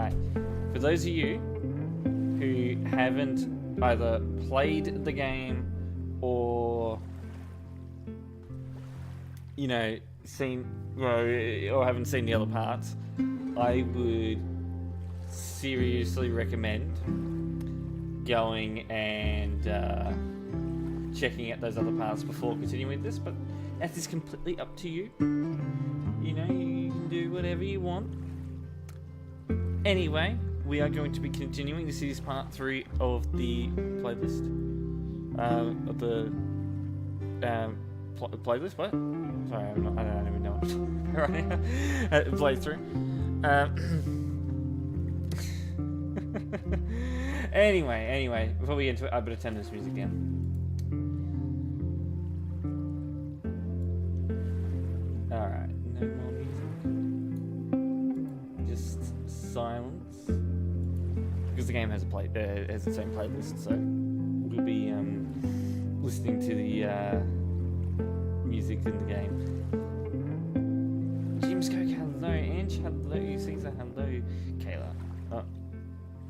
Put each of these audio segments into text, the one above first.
Alright, for those of you who haven't either played the game or, you know, seen, or haven't seen the other parts, I would seriously recommend going and checking out those other parts before continuing with this, but that is completely up to you. You know, you can do whatever you want. Anyway, we are going to be continuing. This is part 3 of the playlist. Of the playlist? What? Sorry, I don't even know what right now. Playthrough. Anyway, before we get into it, I better turn this music down. Alright, no more music. Just silence. Because the game has has its own playlist, so we'll be listening to the music in the game. Jim's Coke, hello. Ange, hello. Caesar, hello. Kayla. Oh.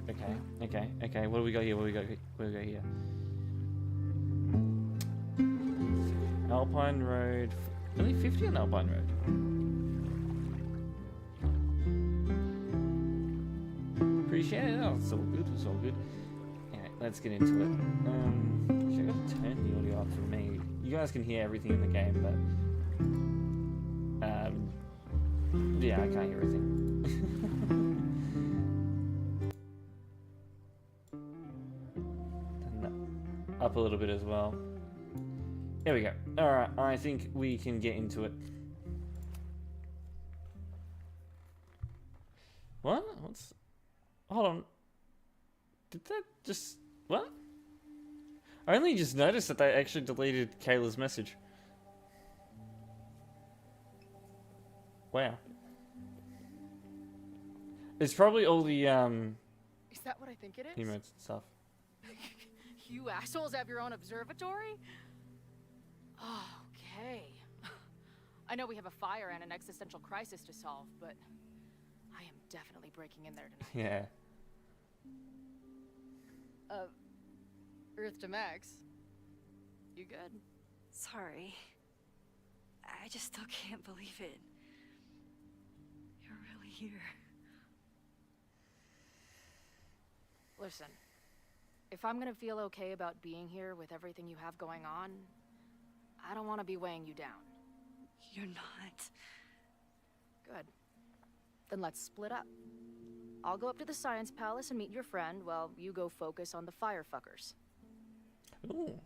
Okay. What do we got here? What do we got here? Alpine Road. Only 50 on Alpine Road. Appreciate it. Oh, it's all good. Alright, let's get into it. Actually, I gotta turn the audio up for me. You guys can hear everything in the game, but yeah, I can't hear everything. Turn that up a little bit as well. There we go. Alright, I think we can get into it. What? Hold on. Did that just... What? I only just noticed that they actually deleted Kayla's message. Wow. It's probably all the, Is that what I think it is? emotes and stuff. You assholes have your own observatory? Okay. I know we have a fire and an existential crisis to solve, but I am definitely breaking in there tonight. Yeah. Earth to Max. You good? Sorry. I just still can't believe it. You're really here. Listen, if I'm gonna feel okay about being here with everything you have going on, I don't want to be weighing you down. You're not. Good. Then let's split up. I'll go up to the Science Palace and meet your friend while you go focus on the firefuckers. Ooh.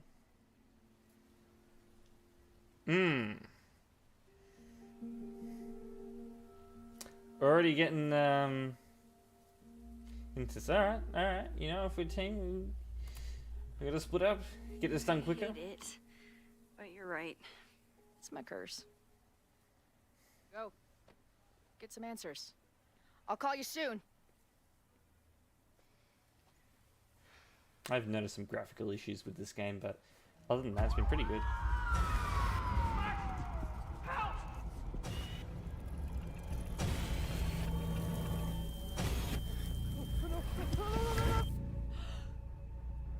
Already getting into this. Alright. You know, if we're a team, we gotta split up, get this done quicker. I hate it. But you're right. It's my curse. Go. Get some answers. I'll call you soon. I've noticed some graphical issues with this game, but other than that, it's been pretty good.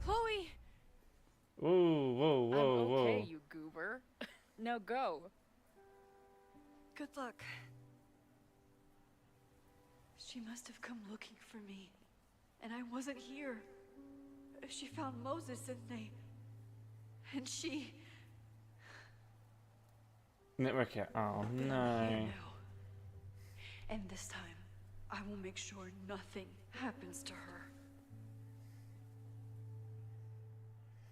Chloe! Whoa. I'm okay, you goober. Now go. Good luck. She must have come looking for me, and I wasn't here. She found Moses and she... Network out. Oh But I'm no. here now. And this time, I will make sure nothing happens to her.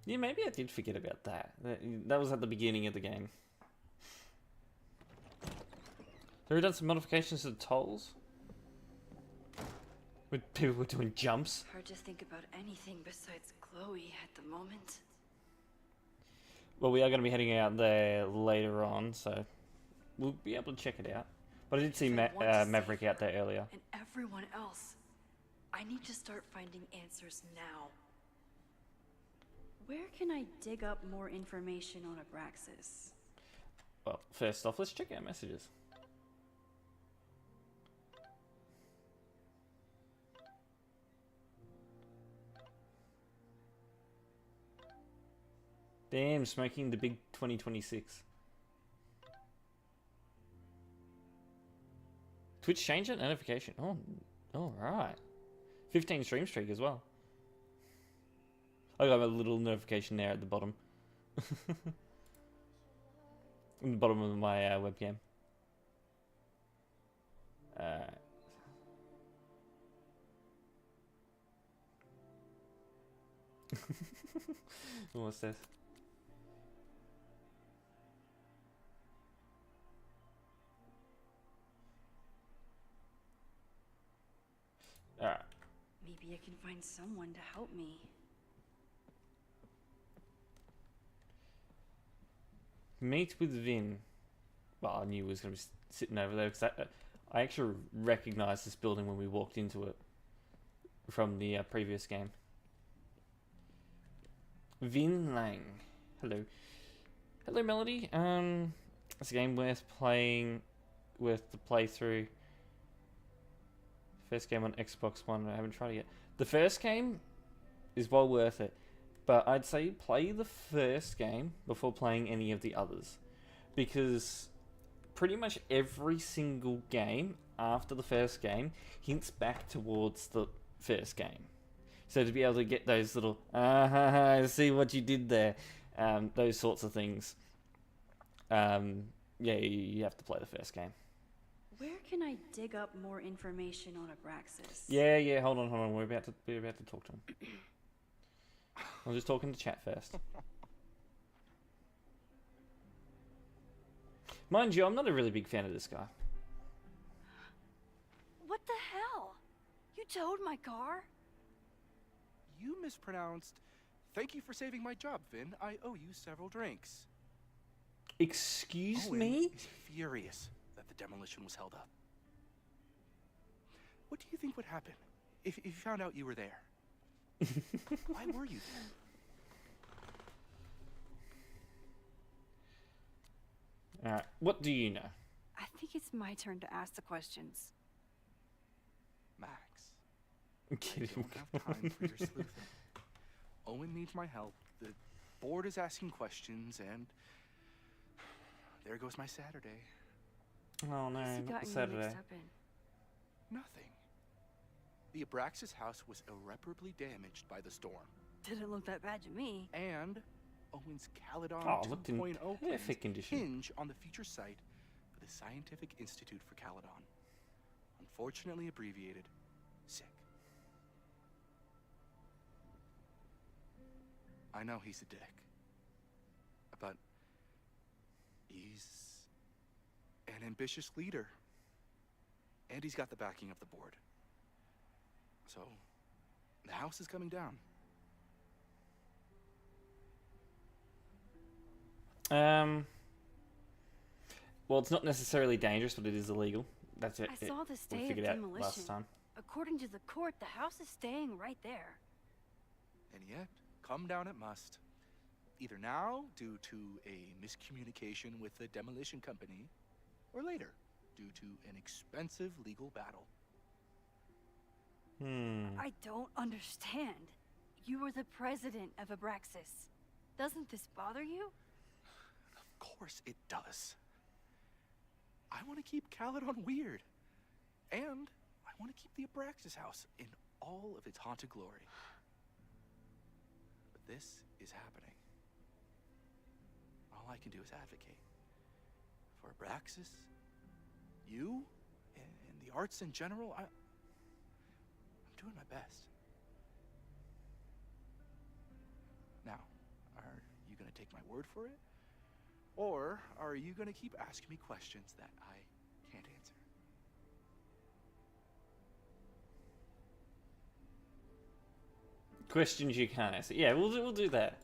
Yeah, maybe I did forget about that. That was at the beginning of the game. Have we done some modifications to the tolls? When people were doing jumps? Hard to think about anything besides Chloe at the moment. Well, we are going to be heading out there later on, so we'll be able to check it out. But I did see Maverick out there earlier. And everyone else. I need to start finding answers now. Where can I dig up more information on Abraxas? Well, first off, let's check our messages. Damn, smoking the big 2026. Twitch changed that notification. Oh, all right. 15 stream streak as well. I got a little notification there at the bottom. In the bottom of my webcam. What's this? Alright. Maybe I can find someone to help me. Meet with Vin. Well, I knew he was going to be sitting over there because I actually recognized this building when we walked into it from the previous game. Vin Lang. Hello. Hello, Melody. It's a game worth playing, worth the playthrough. First game on Xbox One. I haven't tried it yet. The first game is well worth it, but I'd say play the first game before playing any of the others, because pretty much every single game after the first game hints back towards the first game. So to be able to get those little I see what you did there, those sorts of things. Yeah, you have to play the first game. Where can I dig up more information on Abraxas? Yeah. Hold on. We're about to talk to him. I was just talking to chat first. Mind you, I'm not a really big fan of this guy. What the hell? You towed my car? You mispronounced. Thank you for saving my job, Vin. I owe you several drinks. Excuse Owen me? is furious that the demolition was held up. What do you think would happen if he found out you were there? Why were you there? Alright, what do you know? I think it's my turn to ask the questions. Max, I'm I kidding. don't have time for your sleuthing. Owen needs my help. The board is asking questions, and there goes my Saturday. Oh no, What's he not gotten you Saturday. mixed up in? Nothing. The Abraxas house was irreparably damaged by the storm. Didn't look that bad to me. And Owen's Caledon Oh, it looked in 2.0 perfect plans condition. hinge on the future site of the Scientific Institute for Caledon. Unfortunately abbreviated SICK. I know he's a dick, but he's an ambitious leader. And he's got the backing of the board. So, the house is coming down. Well, it's not necessarily dangerous, but it is illegal. That's it. I saw the We stay of figured out demolition. last time. According to the court, the house is staying right there. And yet, come down it must. Either now, due to a miscommunication with the demolition company, or later, due to an expensive legal battle. I don't understand. You were the president of Abraxas. Doesn't this bother you? Of course it does. I want to keep Caledon weird. And I want to keep the Abraxas house in all of its haunted glory. But this is happening. All I can do is advocate. For Abraxas, you, and the arts in general, I'm doing my best. Now, are you going to take my word for it? Or are you going to keep asking me questions that I can't answer? Questions you can't answer. Yeah, we'll do that.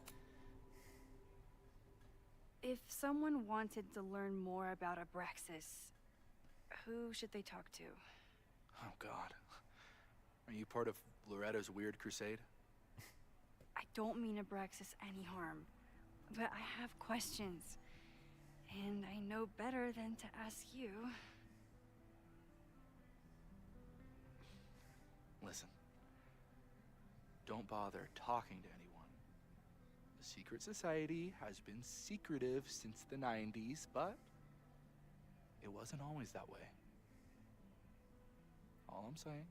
If someone wanted to learn more about Abraxas, who should they talk to? Oh, God. Are you part of Loretta's weird crusade? I don't mean Abraxas any harm, but I have questions. And I know better than to ask you. Listen. Don't bother talking to anyone. The secret society has been secretive since the 90s, but it wasn't always that way. All I'm saying.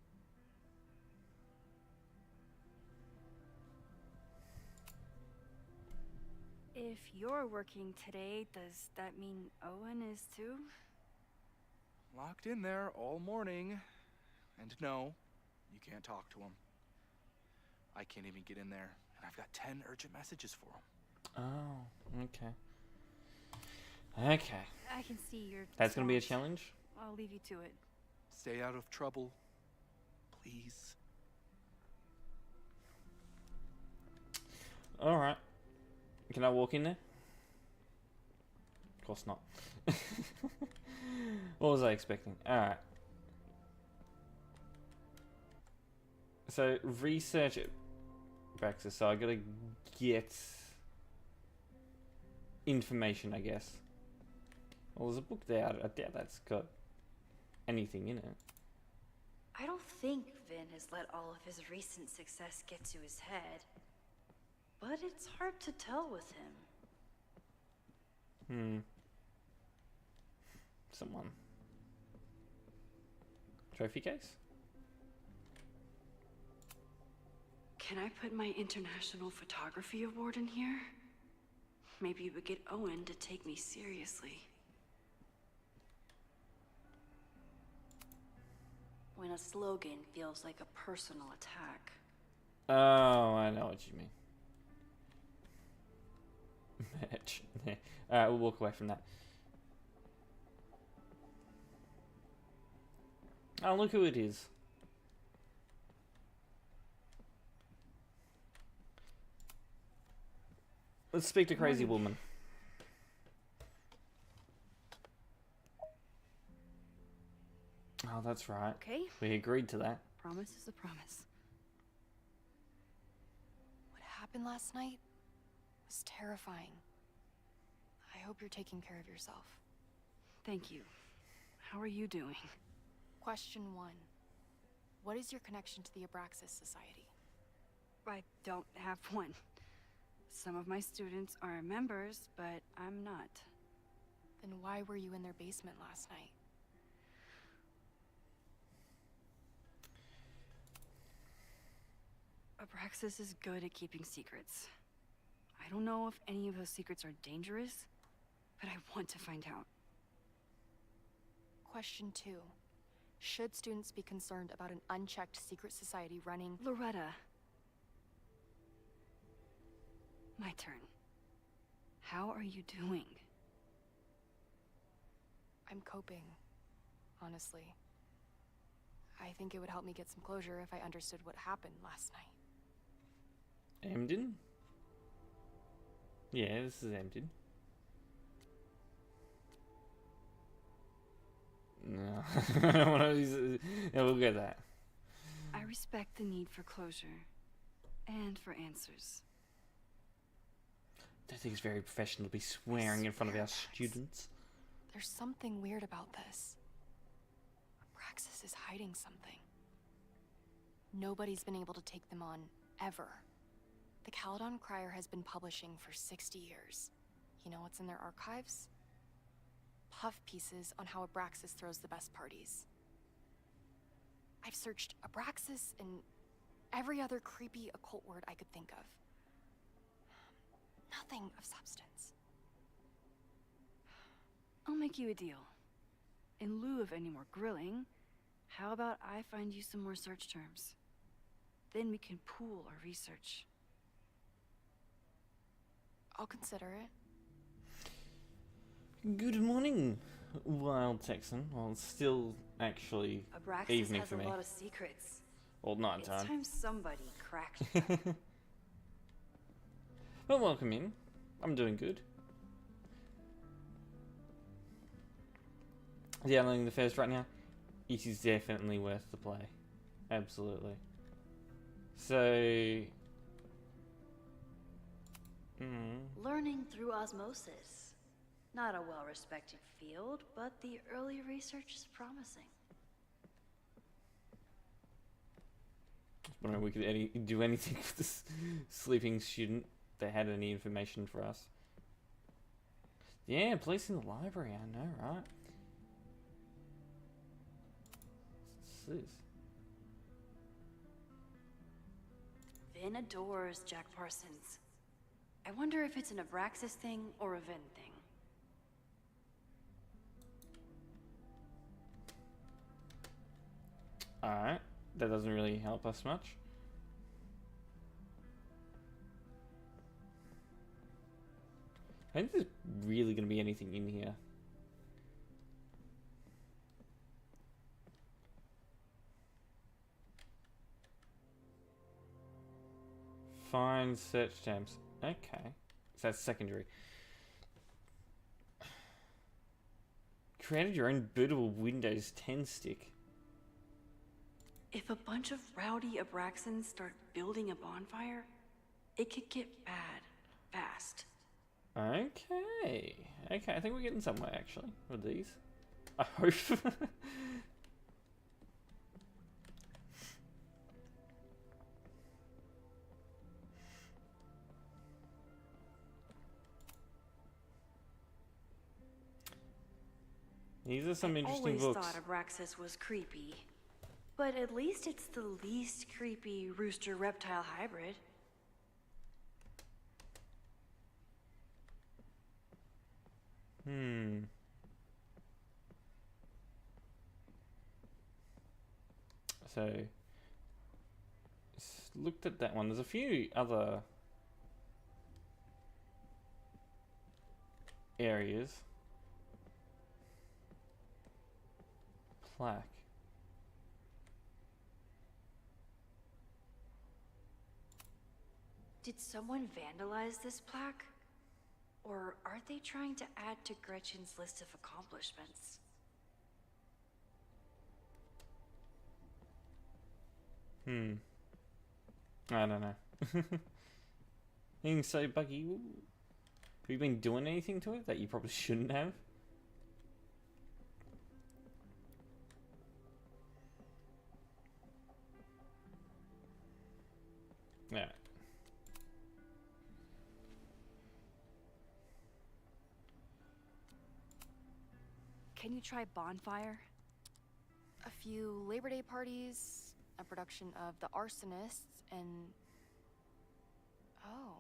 If you're working today, does that mean Owen is too? Locked in there all morning. And no, you can't talk to him. I can't even get in there, and I've got 10 urgent messages for him. Oh, okay. Okay. I can see you're. That's gonna be a swamped. challenge? I'll leave you to it. Stay out of trouble, please. Alright. Can I walk in there? Of course not. What was I expecting? Alright. So, research it. Braxis, so I gotta get information, I guess. Well, there's a book there. I doubt that's got anything in it. I don't think Vin has let all of his recent success get to his head. But it's hard to tell with him. Someone. Trophy case? Can I put my International Photography Award in here? Maybe it would get Owen to take me seriously. When a slogan feels like a personal attack. Oh, I know what you mean. Merch. Alright, we'll walk away from that. Oh, look who it is. Let's speak to Crazy Woman. Oh, that's right. Okay, We agreed to that. promise is a promise. What happened last night was terrifying. I hope you're taking care of yourself. Thank you. How are you doing? Question 1. What is your connection to the Abraxas Society? I don't have one. Some of my students are members, but I'm not. Then why were you in their basement last night? Abraxas is good at keeping secrets. I don't know if any of those secrets are dangerous, but I want to find out. Question 2. Should students be concerned about an unchecked secret society running... Loretta. My turn. How are you doing? I'm coping, honestly. I think it would help me get some closure if I understood what happened last night. Emden? Yeah, this is Emden. No, I don't want to use. Yeah, we'll get that. I respect the need for closure. And for answers. I don't think it's very professional to be swearing in front of our students. There's something weird about this. Abraxas is hiding something. Nobody's been able to take them on, ever. The Caledon Crier has been publishing for 60 years. You know what's in their archives? Puff pieces on how Abraxas throws the best parties. I've searched Abraxas and every other creepy occult word I could think of. Nothing of substance. I'll make you a deal. In lieu of any more grilling, how about I find you some more search terms? Then we can pool our research. I'll consider it. Good morning, Wild Texan. Well, it's still actually Abraxas evening has for a me. lot of secrets. Well, night It's time. time somebody cracked them. Well, welcome in. I'm doing good. Downloading the first right now. It is definitely worth the play. Absolutely. So... Learning through osmosis. Not a well-respected field, but the early research is promising. I was wondering if we could do anything with this sleeping student they had any information for us. Yeah, police in the library, I know, right? What's this? Venadors, Jack Parsons. I wonder if it's an Abraxas thing or a Ven thing. Alright, that doesn't really help us much. I think there's really going to be anything in here. Find search terms. Okay. So that's secondary. Created your own bootable Windows 10 stick. If a bunch of rowdy Abraxans start building a bonfire, it could get bad fast. Okay. Okay, I think we're getting somewhere actually with these. I hope. These are some interesting always books. thought Abraxas was creepy. But at least it's the least creepy rooster-reptile hybrid. So, looked at that one. There's a few other areas. Plaque. Did someone vandalize this plaque? Or are they trying to add to Gretchen's list of accomplishments? I don't know. Being so buggy. Have you been doing anything to it that you probably shouldn't have? Yeah. Can you try bonfire? A few Labor Day parties, a production of The Arsonists, and... Oh.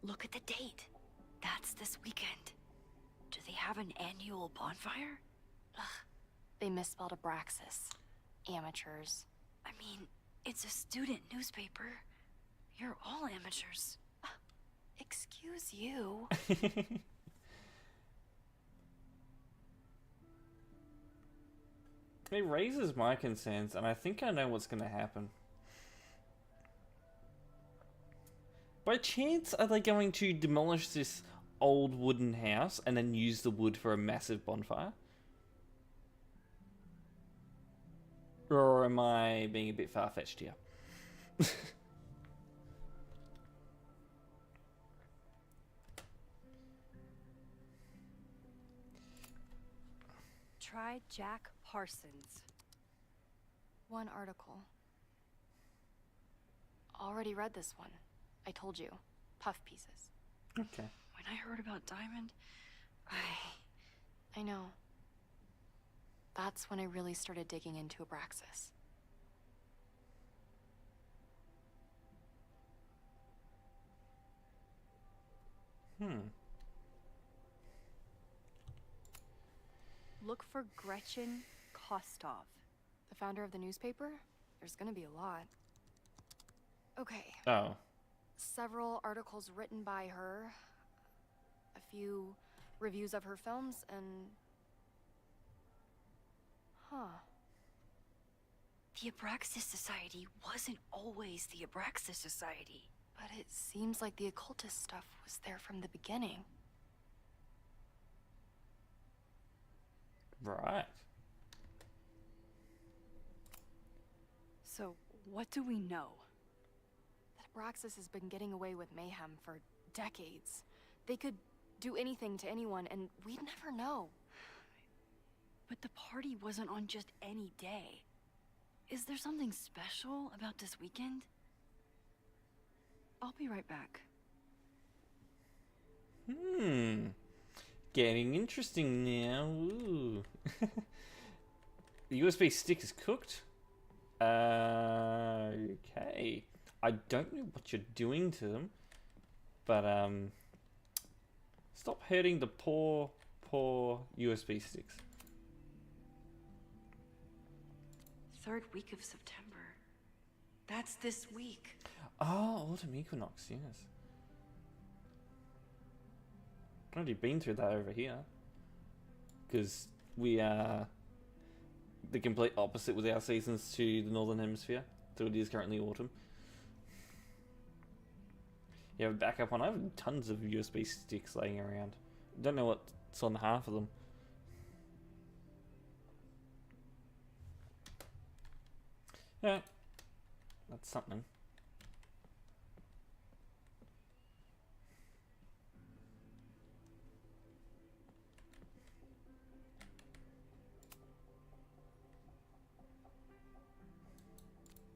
Look at the date. That's this weekend. Do they have an annual bonfire? Ugh. They misspelled Abraxas. Amateurs. I mean, it's a student newspaper. You're all amateurs. Excuse you. It raises my concerns, and I think I know what's going to happen. By chance, are they going to demolish this old wooden house and then use the wood for a massive bonfire? Or am I being a bit far-fetched here? Try Jack Parsons. One article. Already read this one. I told you. Puff pieces. Okay. When I heard about Diamond, I know. That's when I really started digging into Abraxas. Look for Gretchen Kostov. The founder of the newspaper? There's gonna be a lot. Okay. Oh. Several articles written by her. A few reviews of her films, and... Huh. The Abraxas Society wasn't always the Abraxas Society. But it seems like the occultist stuff was there from the beginning. Right. So, what do we know? That Abraxas has been getting away with mayhem for decades. They could do anything to anyone, and we'd never know. But the party wasn't on just any day. Is there something special about this weekend? I'll be right back. Getting interesting now. Ooh. The USB stick is cooked. Okay. I don't know what you're doing to them, but stop hurting the poor USB sticks. 3rd week of September. That's this week. Oh, autumn equinox, yes. I've already been through that over here. Because we are the complete opposite with our seasons to the Northern Hemisphere. So it is currently autumn. You have a backup one. I have tons of USB sticks laying around. Don't know what's on half of them. Yeah, that's something.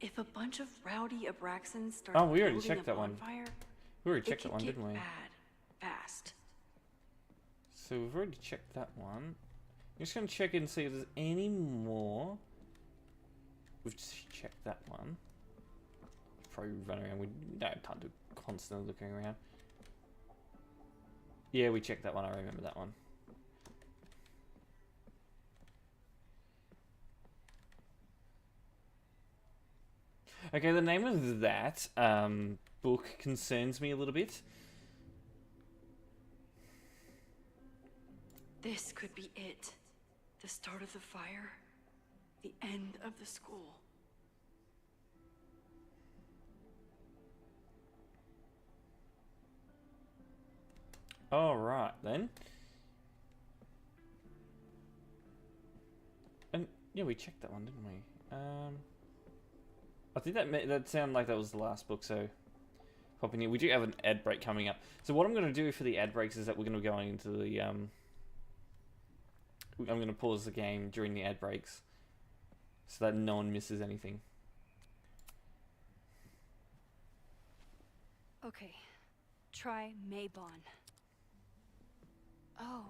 If a bunch of rowdy Abraxans start Oh, we already building checked a that one. bonfire, We already it checked that could one, get didn't we? bad fast. So we've already checked that one. I'm just going to check and see if there's any more. We've just checked that one. Probably run around. We don't have time to constantly looking around. Yeah, we checked that one. I remember that one. Okay, the name of that book concerns me a little bit. This could be it. The start of the fire. The end of the school. Alright then. And yeah, we checked that one, didn't we? I think that sounded like that was the last book, so popping in. We do have an ad break coming up. So what I'm going to do for the ad breaks is that we're going to be going into the I'm going to pause the game during the ad breaks so that no one misses anything. Okay. Try Maybon. Oh,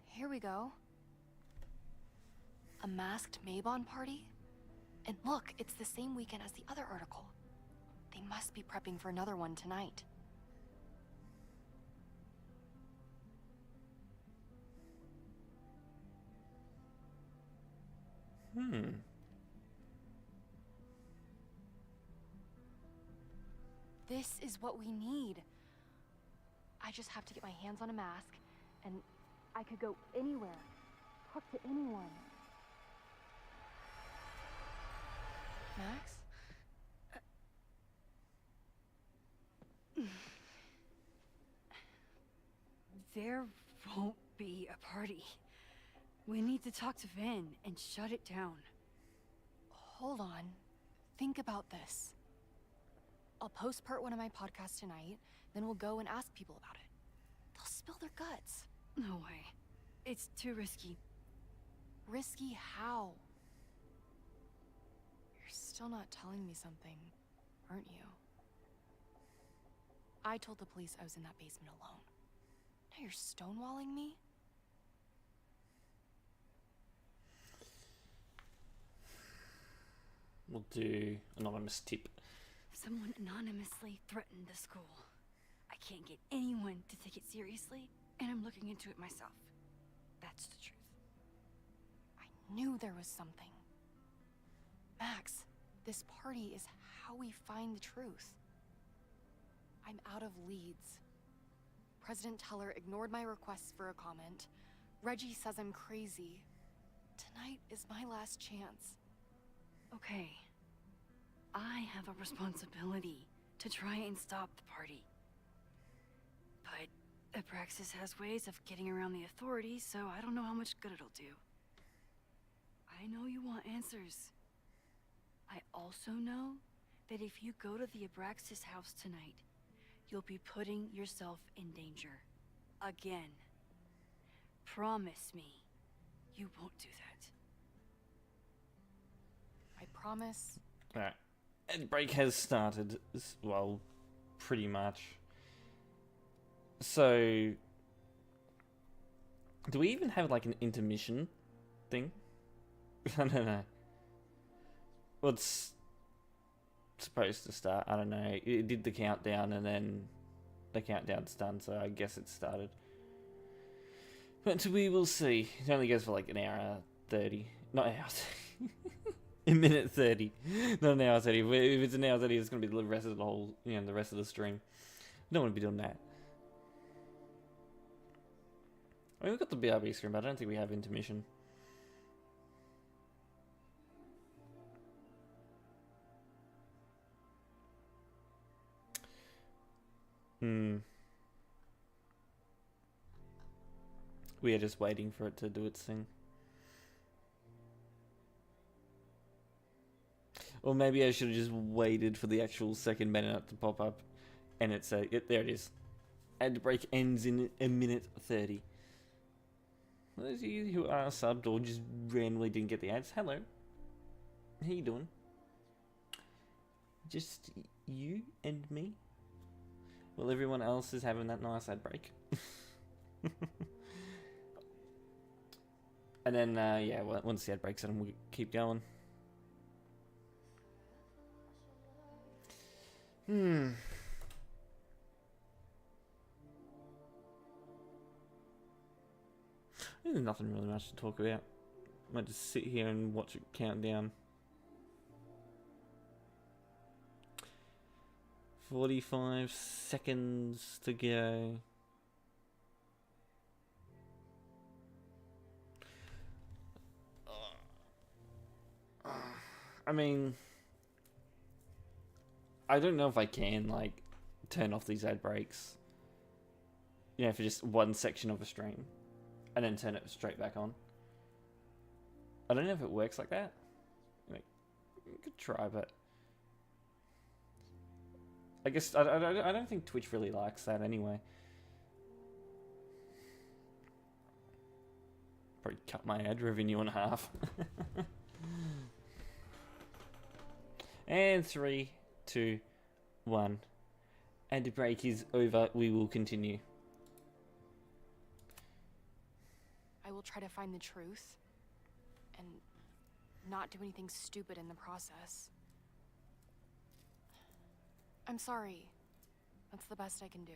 here we go. A masked Maybon party? And look, it's the same weekend as the other article. They must be prepping for another one tonight. This is what we need. I just have to get my hands on a mask, and I could go anywhere, talk to anyone. Max? There won't be a party. We need to talk to Vin and shut it down. Hold on. Think about this. I'll postpart one of my podcasts tonight, then we'll go and ask people about it. They'll spill their guts. No way. It's too risky. Risky how? You're still not telling me something, aren't you? I told the police I was in that basement alone. Now you're stonewalling me? We'll do anonymous tip. Someone anonymously threatened the school. I can't get anyone to take it seriously, and I'm looking into it myself. That's the truth. I knew there was something. Max, this party is how we find the truth. I'm out of leads. President Teller ignored my requests for a comment. Reggie says I'm crazy. Tonight is my last chance. Okay. I have a responsibility to try and stop the party. But Abraxas has ways of getting around the authorities, so I don't know how much good it'll do. I know you want answers. I also know that if you go to the Abraxas house tonight, you'll be putting yourself in danger. Again. Promise me you won't do that. I promise. Alright. Ad break has started. Well, pretty much. So, do we even have like an intermission thing? I don't know. Well, it's supposed to start. I don't know. It did the countdown and then the countdown's done, so I guess it started. But we will see. It only goes for like an hour 30. Not an hour 30. A minute 30. Not an hour 30. If it's an hour 30, it's going to be the rest of the whole, the rest of the stream. Don't want to be doing that. I mean, we've got the BRB screen, but I don't think we have intermission. We are just waiting for it to do its thing. Or maybe I should have just waited for the actual second minute to pop up. And it's there it is. Ad break ends in a minute 30. Those of you who are subbed or just randomly didn't get the ads, hello. How you doing? Just you and me? Well, everyone else is having that nice ad break. And then, yeah, once the ad breaks, then we'll keep going. There's nothing really much to talk about. I might just sit here and watch it count down. 45 seconds to go. I mean, I don't know if I can, like, turn off these ad breaks. For just one section of a stream. And then turn it straight back on. I don't know if it works like that. You could try, but I guess I don't think Twitch really likes that anyway. Probably cut my ad revenue in half. And 3, 2, 1. Ad break is over. We will continue. I will try to find the truth and not do anything stupid in the process. I'm sorry. That's the best I can do.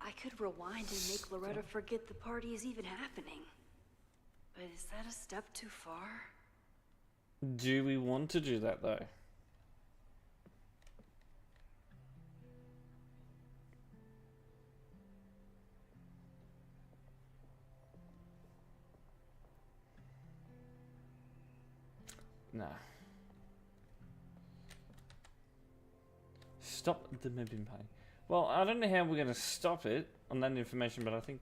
I could rewind and make Loretta forget the party is even happening. But is that a step too far? Do we want to do that though? Nah. Stop the Mibim Pay. Well, I don't know how we're going to stop it on that information, but I think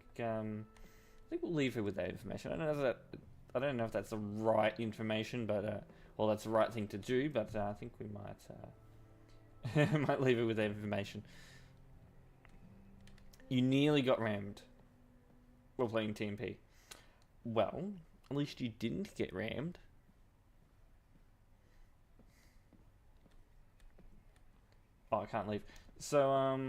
we'll leave it with that information. I don't know if that's the right information, but well, that's the right thing to do. But I think we might might leave it with that information. You nearly got rammed while playing TMP. Well, at least you didn't get rammed. Oh, I can't leave. So, I've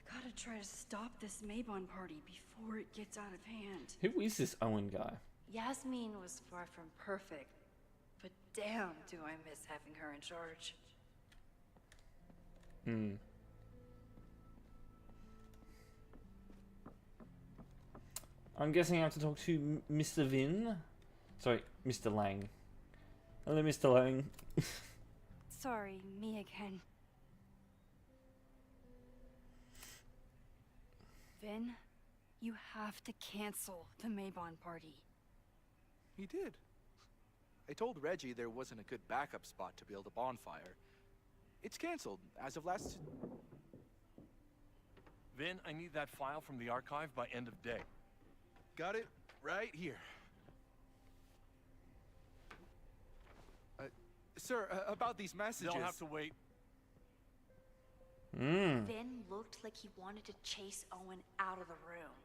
got to try to stop this Mabon party before it gets out of hand. who is this Owen guy? Yasmin was far from perfect, but damn do I miss having her in charge. I'm guessing I have to talk to Mr. Vin. Sorry, Mr. Lang. Hello, Mr. Lang. Sorry, me again. Vin, you have to cancel the Mabon party. He did. I told Reggie there wasn't a good backup spot to build a bonfire. It's canceled as of last... Vin, I need that file from the archive by end of day. Got it right here. Sir, about these messages... They'll have to wait. Vin looked like he wanted to chase Owen out of the room.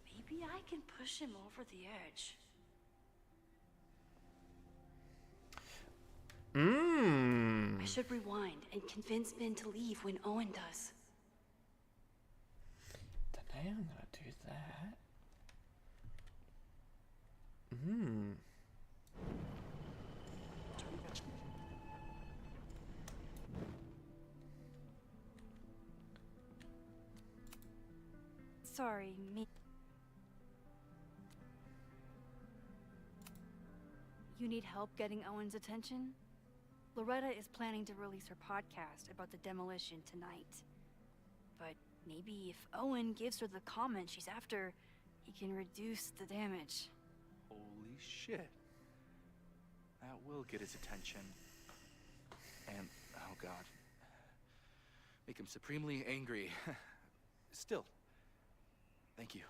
Maybe I can push him over the edge. should rewind and convince Ben to leave when Owen does. Today I'm gonna do that. Sorry, me. You need help getting Owen's attention? Loretta is planning to release her podcast about the demolition tonight. But maybe if Owen gives her the comment she's after, he can reduce the damage. Holy shit. That will get his attention. And, oh god. Make him supremely angry. Still, thank you.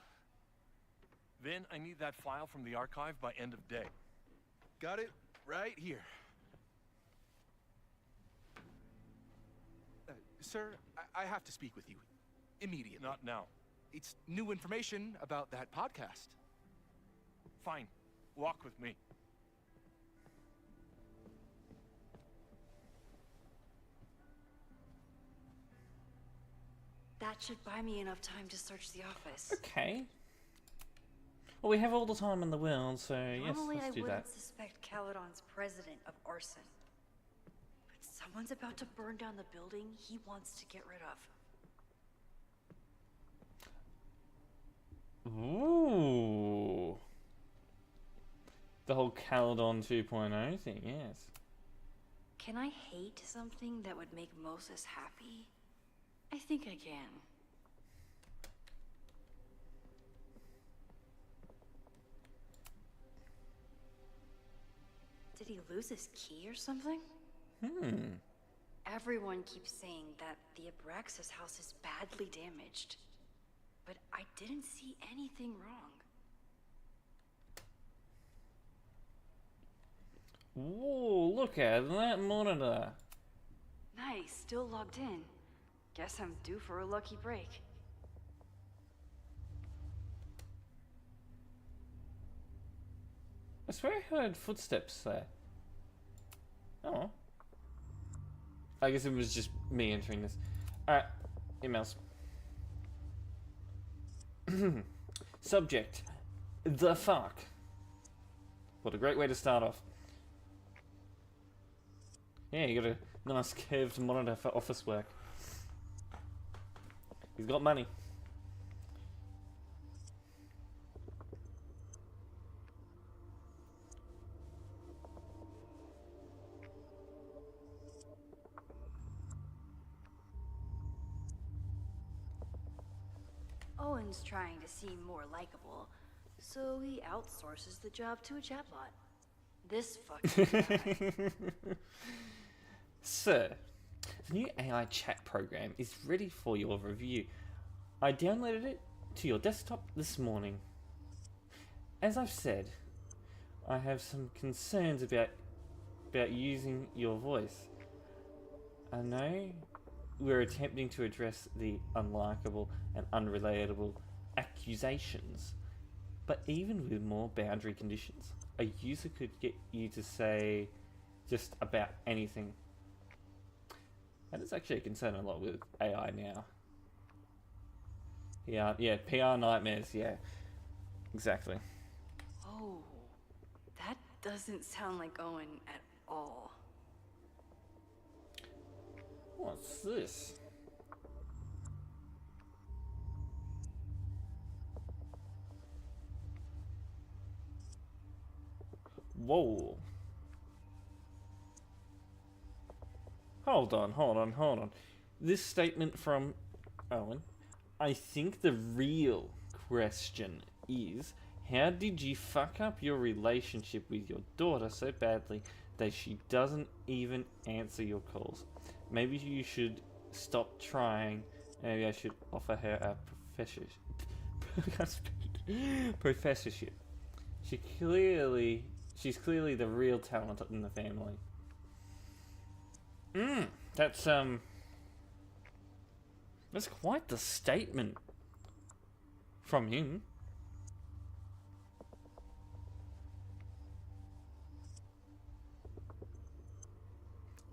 Vin, I need that file from the archive by end of day. Got it right here. Sir, I have to speak with you. Immediately. Not now. It's new information about that podcast. Fine. Walk with me. That should buy me enough time to search the office. Okay. Well, we have all the time in the world, so yes, Normally let's I do wouldn't that. suspect Caledon's president of arson. But someone's about to burn down the building he wants to get rid of. Ooh. The whole Caledon 2.0 thing, yes. Can I hate something that would make Moses happy? I think I can. Did he lose his key or something? Everyone keeps saying that the Abraxas house is badly damaged. But I didn't see anything wrong. Whoa, look at that monitor. Nice, still logged in. Guess I'm due for a lucky break. I swear I heard footsteps there. Oh. I guess it was just me entering this. Alright, emails. Subject. The fuck. What a great way to start off. Yeah, you got a nice curved monitor for office work. He's got money. Owen's trying to seem more likable, so he outsources the job to a chatbot. This fucking guy. Sir, the new AI chat program is ready for your review. I downloaded it to your desktop this morning. As I've said, I have some concerns about using your voice. I know we're attempting to address the unlikable and unrelatable accusations, but even with more boundary conditions, a user could get you to say just about anything. That is actually a concern a lot with AI now. Yeah, PR nightmares, yeah. Exactly. Oh, that doesn't sound like Owen at all. What's this? Whoa. Hold on. This statement from Owen. I think the real question is, how did you fuck up your relationship with your daughter so badly that she doesn't even answer your calls? Maybe you should stop trying. Maybe I should offer her a professorship. She's clearly the real talent in the family. That's quite the statement from him.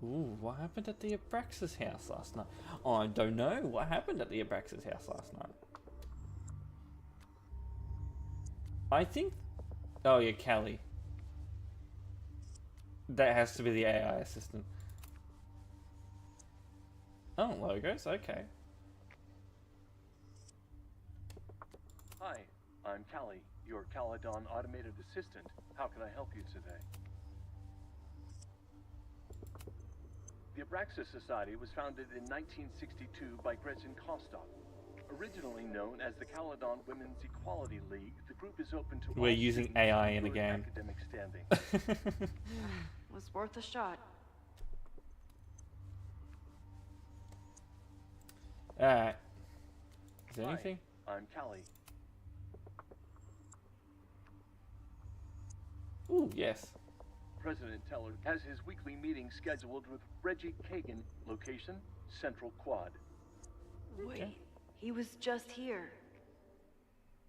Ooh, what happened at the Abraxas house last night? Oh, I don't know what happened at the Abraxas house last night. I think... Oh yeah, Callie. That has to be the AI assistant. Oh, logos, okay. Hi, I'm Callie, your Caledon automated assistant. How can I help you today? The Abraxas Society was founded in 1962 by Gretchen Kostock. Originally known as the Caledon Women's Equality League, the group is open to We're all using students AI of in a good game. academic standing. Was worth a shot. Alright. Is there Hi, anything? I'm Callie. Ooh, yes. President Teller has his weekly meeting scheduled with Reggie Kagan, location Central Quad. Wait, he was just here.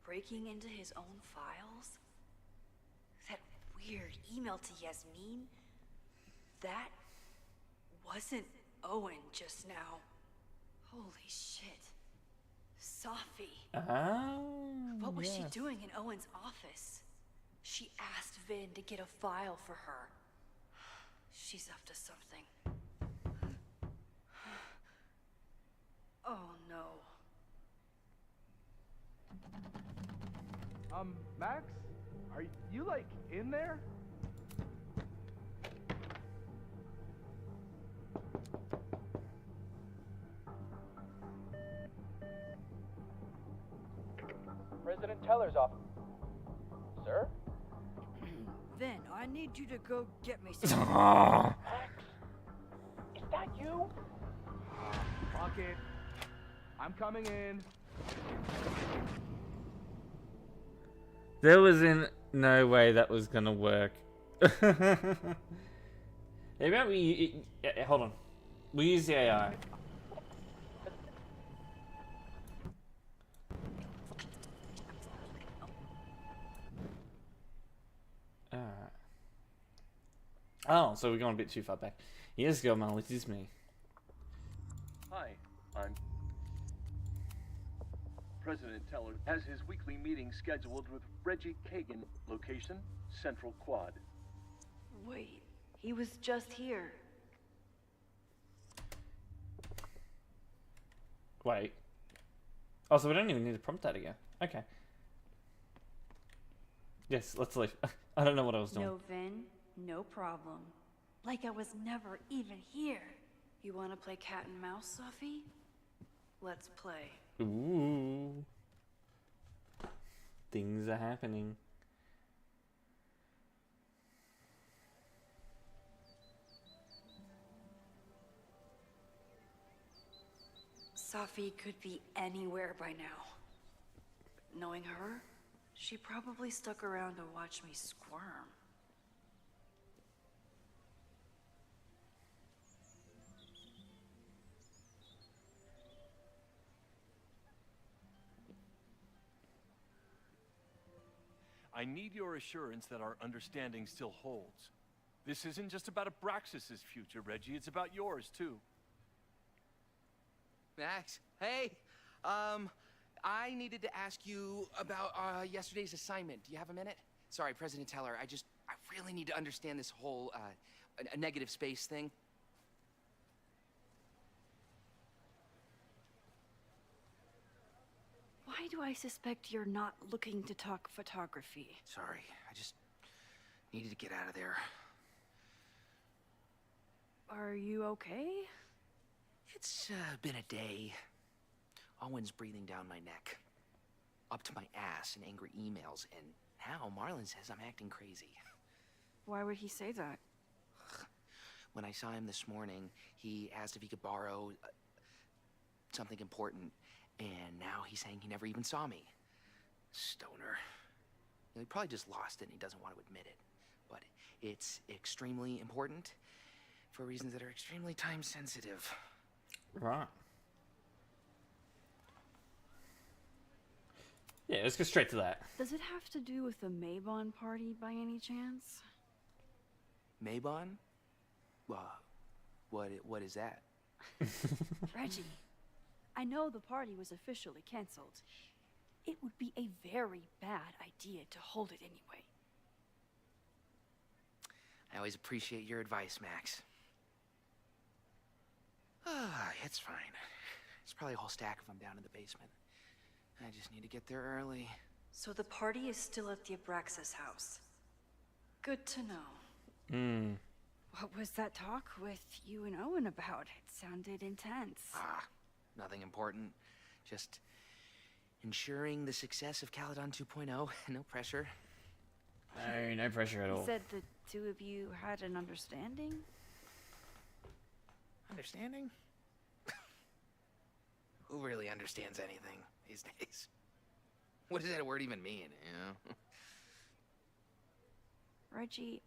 Breaking into his own files? That weird email to Yasmin? That wasn't Owen just now. Holy shit. Sophie. What was she yes. doing in Owen's office? She asked Vin to get a file for her. She's up to something. Oh no. Max? Are you, like, in there? President Teller's office. Sir? Vin, I need you to go get me some. Max? Is that you? Fuck it. I'm coming in. There was in no way that was gonna work. Maybe hold on. We use the AI. Alright. Oh, so we're going a bit too far back. Years ago, Mal, it is me. Hi, I'm... President Teller has his weekly meeting scheduled with Reggie Kagan, location Central Quad. Wait, he was just here. Wait. Oh, so we don't even need to prompt that again. Okay. Yes, let's leave. I don't know what I was doing. No, Vin, no problem. Like I was never even here. You want to play cat and mouse, Sophie? Let's play. Ooh. Things are happening. Sophie could be anywhere by now. Knowing her, she probably stuck around to watch me squirm. I need your assurance that our understanding still holds. This isn't just about Abraxas' future, Reggie. It's about yours, too. Max, hey, I needed to ask you about yesterday's assignment. Do you have a minute? Sorry, President Teller, I really need to understand this whole, a negative space thing. Why do I suspect you're not looking to talk photography? Sorry, I just needed to get out of there. Are you okay? It's been a day. Owen's breathing down my neck, up to my ass in angry emails, and now Marlon says I'm acting crazy. Why would he say that? When I saw him this morning, he asked if he could borrow something important, and now he's saying he never even saw me. Stoner. He probably just lost it and he doesn't want to admit it. But it's extremely important for reasons that are extremely time sensitive. Right. Yeah, let's go straight to that. Does it have to do with the Maybon party by any chance? Maybon? What is that? Reggie, I know the party was officially canceled. It would be a very bad idea to hold it anyway. I always appreciate your advice, Max. Ah, it's fine. There's probably a whole stack of them down in the basement. I just need to get there early. So the party is still at the Abraxas house. Good to know. Hmm. What was that talk with you and Owen about? It sounded intense. Ah, nothing important. Just ensuring the success of Caledon 2.0. No pressure. No pressure at You all. said the two of you had an understanding? Understanding? Who really understands anything these days? What does that word even mean, you know? Reggie,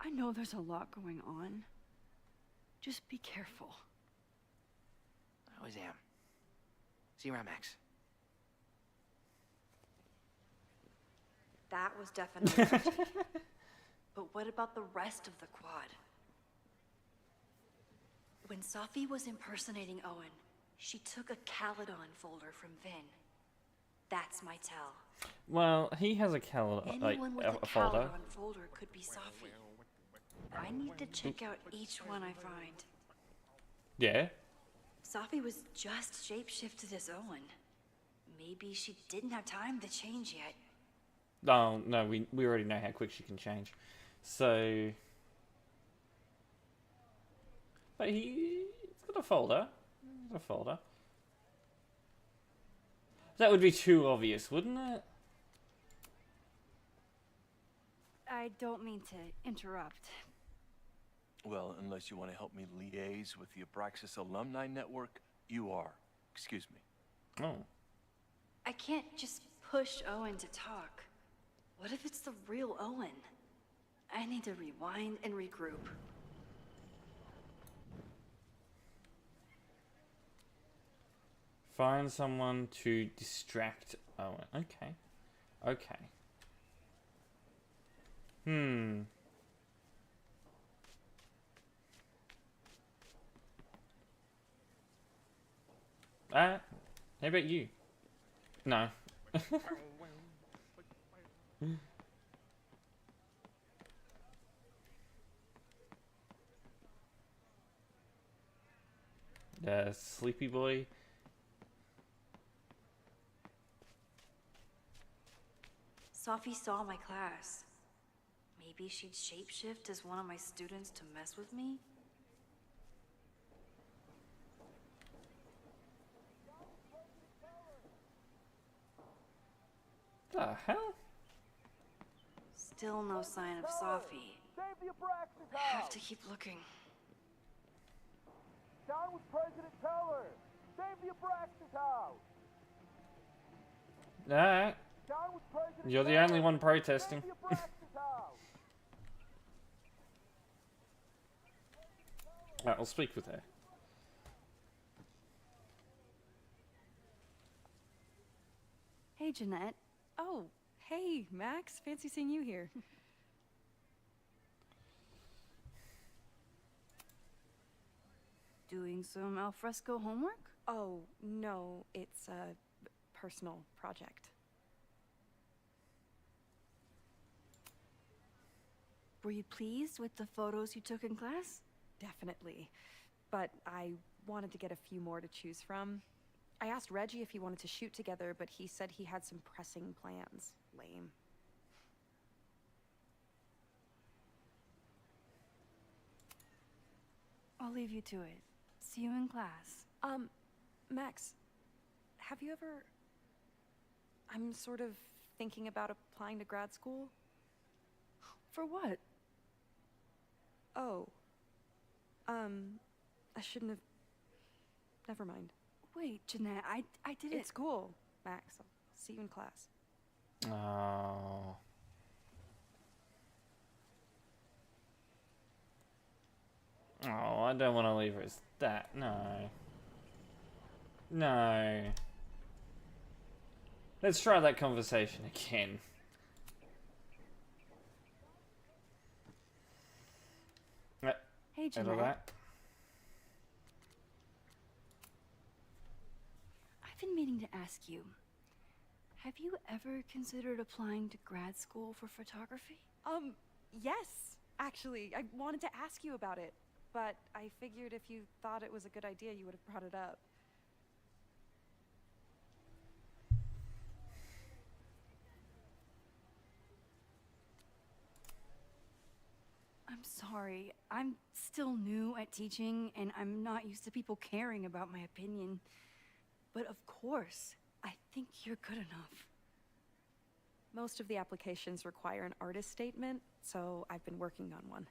I know there's a lot going on. Just be careful. I always am. See you around, Max. That was definitely Reggie. But what about the rest of the quad? When Safi was impersonating Owen, she took a Caledon folder from Vin. That's my tell. Well, he has a calendar, like Anyone with a a folder. Caledon folder could be Safi. I need to check out each one I find. Yeah. Safi was just shapeshifted as Owen. Maybe she didn't have time to change yet. Oh no, we already know how quick she can change. So, but he's got a folder. He's got a folder. That would be too obvious, wouldn't it? I don't mean to interrupt. Well, unless you want to help me liaise with the Abraxas Alumni Network, you are. Excuse me. Oh. I can't just push Owen to talk. What if it's the real Owen? I need to rewind and regroup. Find someone to distract Owen. Okay. Okay. Hmm. How about you? No. Sleepy boy. Safi saw my class. Maybe she'd shapeshift as one of my students to mess with me? The hell? Still no sign of Safi. Save the Abraxas I have house! to keep looking. Down with President Teller! Save the Abraxas house! Alright. Down with President You're the Teller! only one protesting. Save the Abraxas house! Alright, I'll speak with her. Hey, Jeanette. Oh, hey, Max. Fancy seeing you here. Doing some alfresco homework? Oh, no, it's a personal project. Were you pleased with the photos you took in class? Definitely. But I wanted to get a few more to choose from. I asked Reggie if he wanted to shoot together, but he said he had some pressing plans. Lame. I'll leave you to it. See you in class. Max, have you ever... I'm sort of thinking about applying to grad school. For what? Oh. I shouldn't have... Never mind. Wait, Jeanette, I didn't... It's cool, Max. I'll see you in class. Oh. Oh, I don't want to leave her as that. No. No. Let's try that conversation again. Hey, Hey, out of Jeanette. that. I've been meaning to ask you, have you ever considered applying to grad school for photography? Yes, actually. I wanted to ask you about it, but I figured if you thought it was a good idea, you would have brought it up. I'm sorry. I'm still new at teaching, and I'm not used to people caring about my opinion. But of course, I think you're good enough. Most of the applications require an artist statement, so I've been working on one.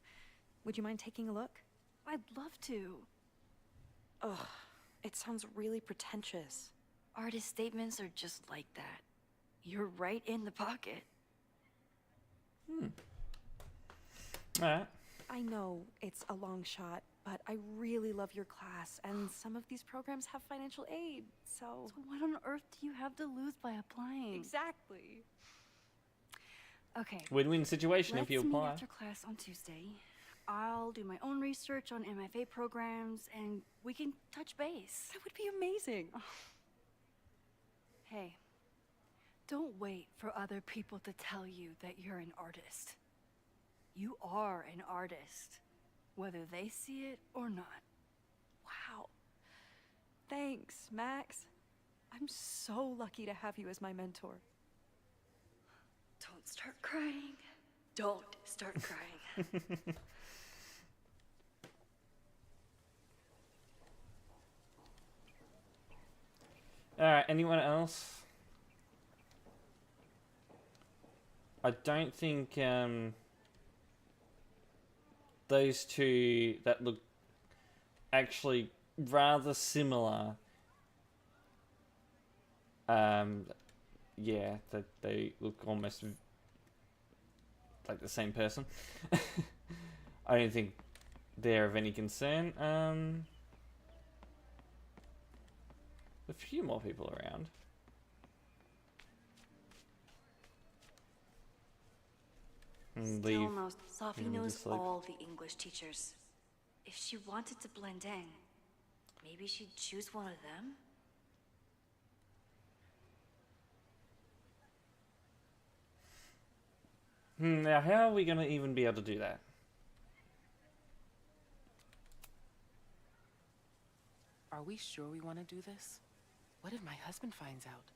Would you mind taking a look? I'd love to. Ugh, it sounds really pretentious. Artist statements are just like that. You're right in the pocket. Alright. I know it's a long shot, but I really love your class, and some of these programs have financial aid, so... So what on earth do you have to lose by applying? Exactly. Okay. Win-win situation if you Let's meet apply. after class on Tuesday. I'll do my own research on MFA programs, and we can touch base. That would be amazing. Hey, don't wait for other people to tell you that you're an artist. You are an artist, whether they see it or not. Wow. Thanks, Max. I'm so lucky to have you as my mentor. Don't start crying. Don't start crying. Alright, anyone else? I don't think those two that look actually rather similar. Yeah, that they look almost like the same person. I don't think they're of any concern. A few more people around. And Still leave. knows. Sophie Leave them to knows sleep. all the English teachers. If she wanted to blend in, maybe she'd choose one of them? Now, how are we going to even be able to do that? Are we sure we want to do this? What if my husband finds out?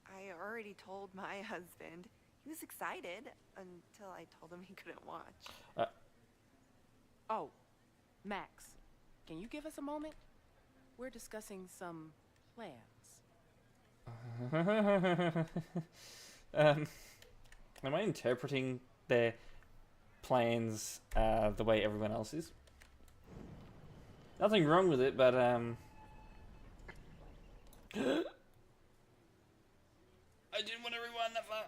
I already told my husband. He was excited until I told him he couldn't watch. Oh, Max, can you give us a moment? We're discussing some plans. Am I interpreting their plans the way everyone else is? Nothing wrong with it, but I didn't want to rewind that far.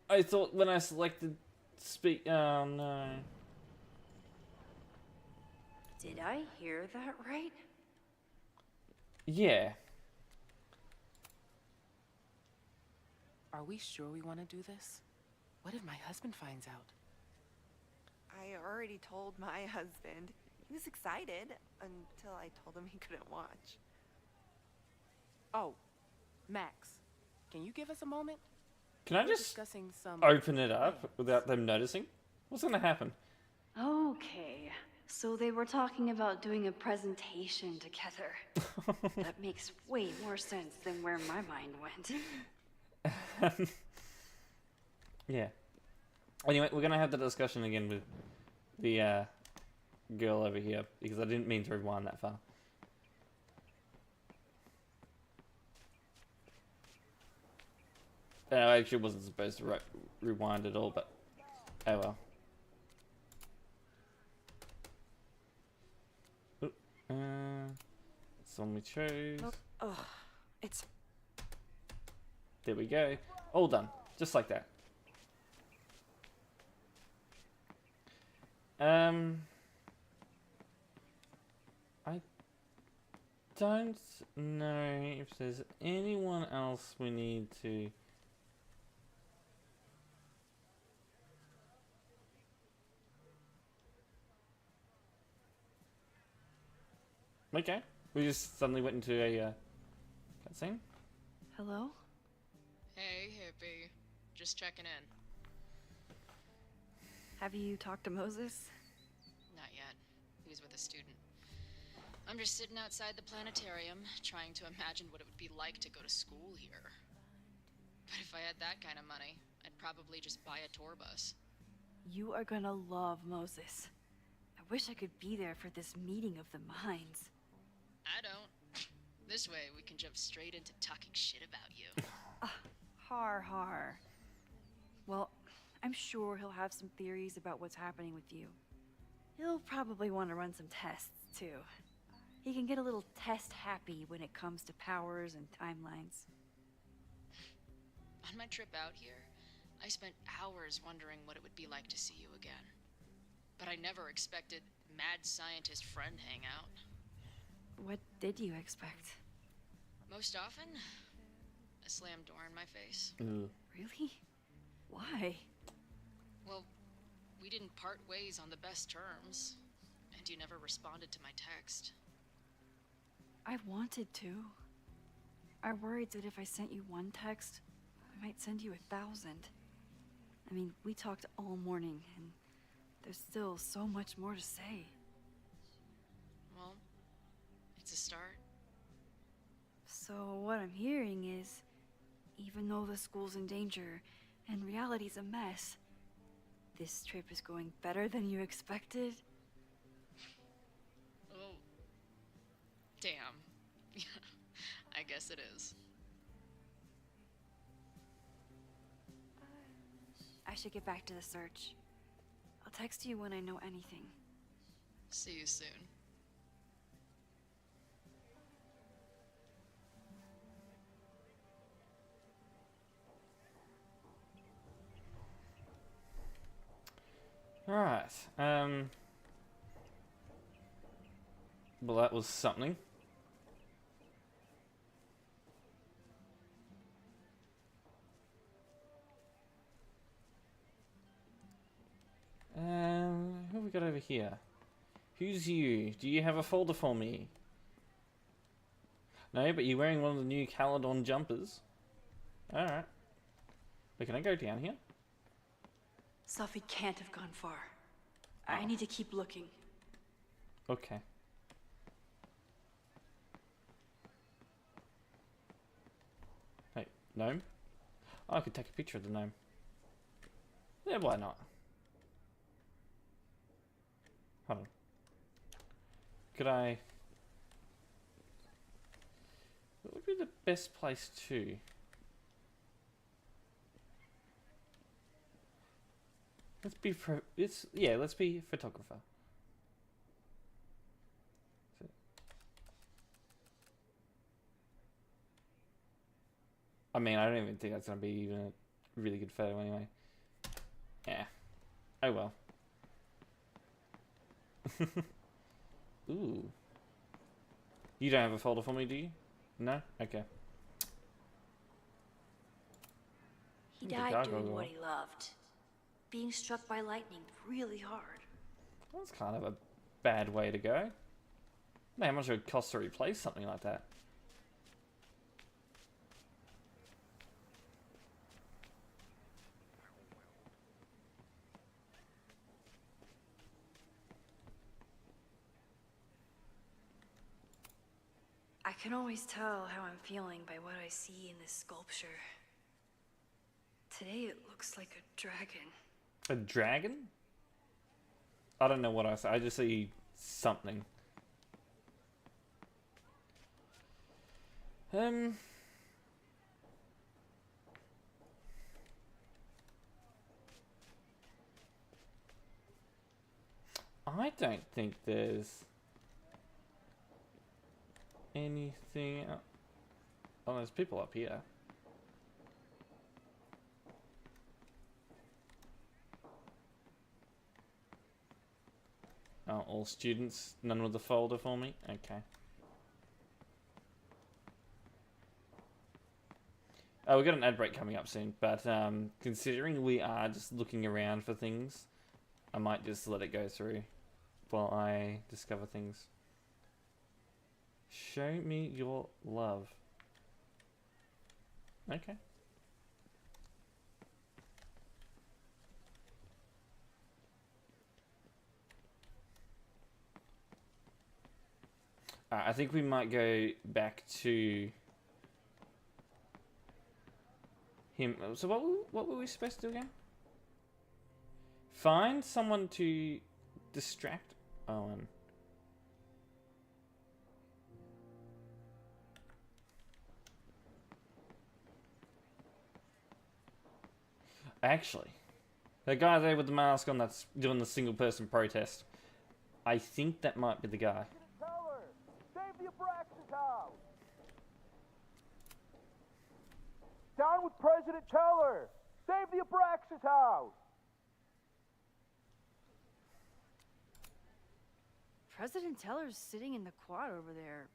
I thought when I selected speak. Oh no. Did I hear that right? Yeah. Are we sure we want to do this? What if my husband finds out? I already told my husband. He was excited until I told him he couldn't watch. Oh, Max, can you give us a moment? Can I We're just discussing some open it up plans. without them noticing? What's gonna happen? Okay, so they were talking about doing a presentation together. That makes way more sense than where my mind went. Yeah. Anyway, we're gonna have the discussion again with the girl over here because I didn't mean to rewind that far. I actually wasn't supposed to rewind at all, but oh well. Oop, it's one we chose. Ugh, it's... There we go. All done. Just like that. I don't know if there's anyone else we need to... Okay. We just suddenly went into a cutscene. Hello? Hey, hippie. Just checking in. Have you talked to Moses? Not yet. He was with a student. I'm just sitting outside the planetarium, trying to imagine what it would be like to go to school here. But if I had that kind of money, I'd probably just buy a tour bus. You are gonna love Moses. I wish I could be there for this meeting of the minds. I don't. This way, we can jump straight into talking shit about you. Har. Well, I'm sure he'll have some theories about what's happening with you. He'll probably want to run some tests, too. He can get a little test-happy when it comes to powers and timelines. On my trip out here, I spent hours wondering what it would be like to see you again. But I never expected mad scientist friend hangout. What did you expect? Most often, a slam door in my face. Really? Why? Well, we didn't part ways on the best terms, and you never responded to my text. I wanted to. I worried that if I sent you one text, I might send you 1,000. I mean, we talked all morning, and there's still so much more to say. Well, it's a start. So what I'm hearing is, even though the school's in danger and reality's a mess, this trip is going better than you expected? Oh, damn. I guess it is. I should get back to the search. I'll text you when I know anything. See you soon. Alright. Well, that was something. Who have we got over here? Who's you? Do you have a folder for me? No, but you're wearing one of the new Caledon jumpers. Alright. But can I go down here? Sophie can't have gone far. I need to keep looking. Okay. Hey, gnome? Oh, I could take a picture of the gnome. Yeah, why not? Hold on. Could I... What would be the best place to? Let's be let's be photographer. I mean, I don't even think that's gonna be even a really good photo anyway. Yeah. Oh well. Ooh. You don't have a folder for me, do you? No? Okay. He died doing what he loved. Being struck by lightning really hard. That's kind of a bad way to go. How much it would cost to replace something like that? I can always tell how I'm feeling by what I see in this sculpture. Today it looks like a dragon. A dragon? I don't know what I say. I just see something. I don't think there's anything. Oh, there's people up here. Oh, all students, none with the folder for me? Okay. Oh, we've got an ad break coming up soon, but considering we are just looking around for things, I might just let it go through while I discover things. Show me your love. Okay. I think we might go back to him. So what were we supposed to do again? Find someone to distract Owen. Actually, that guy there with the mask on that's doing the single person protest. I think that might be the guy. Teller, save the Abraxas house. Down with President Teller. Save the Abraxas house. President Teller's sitting in the quad over there.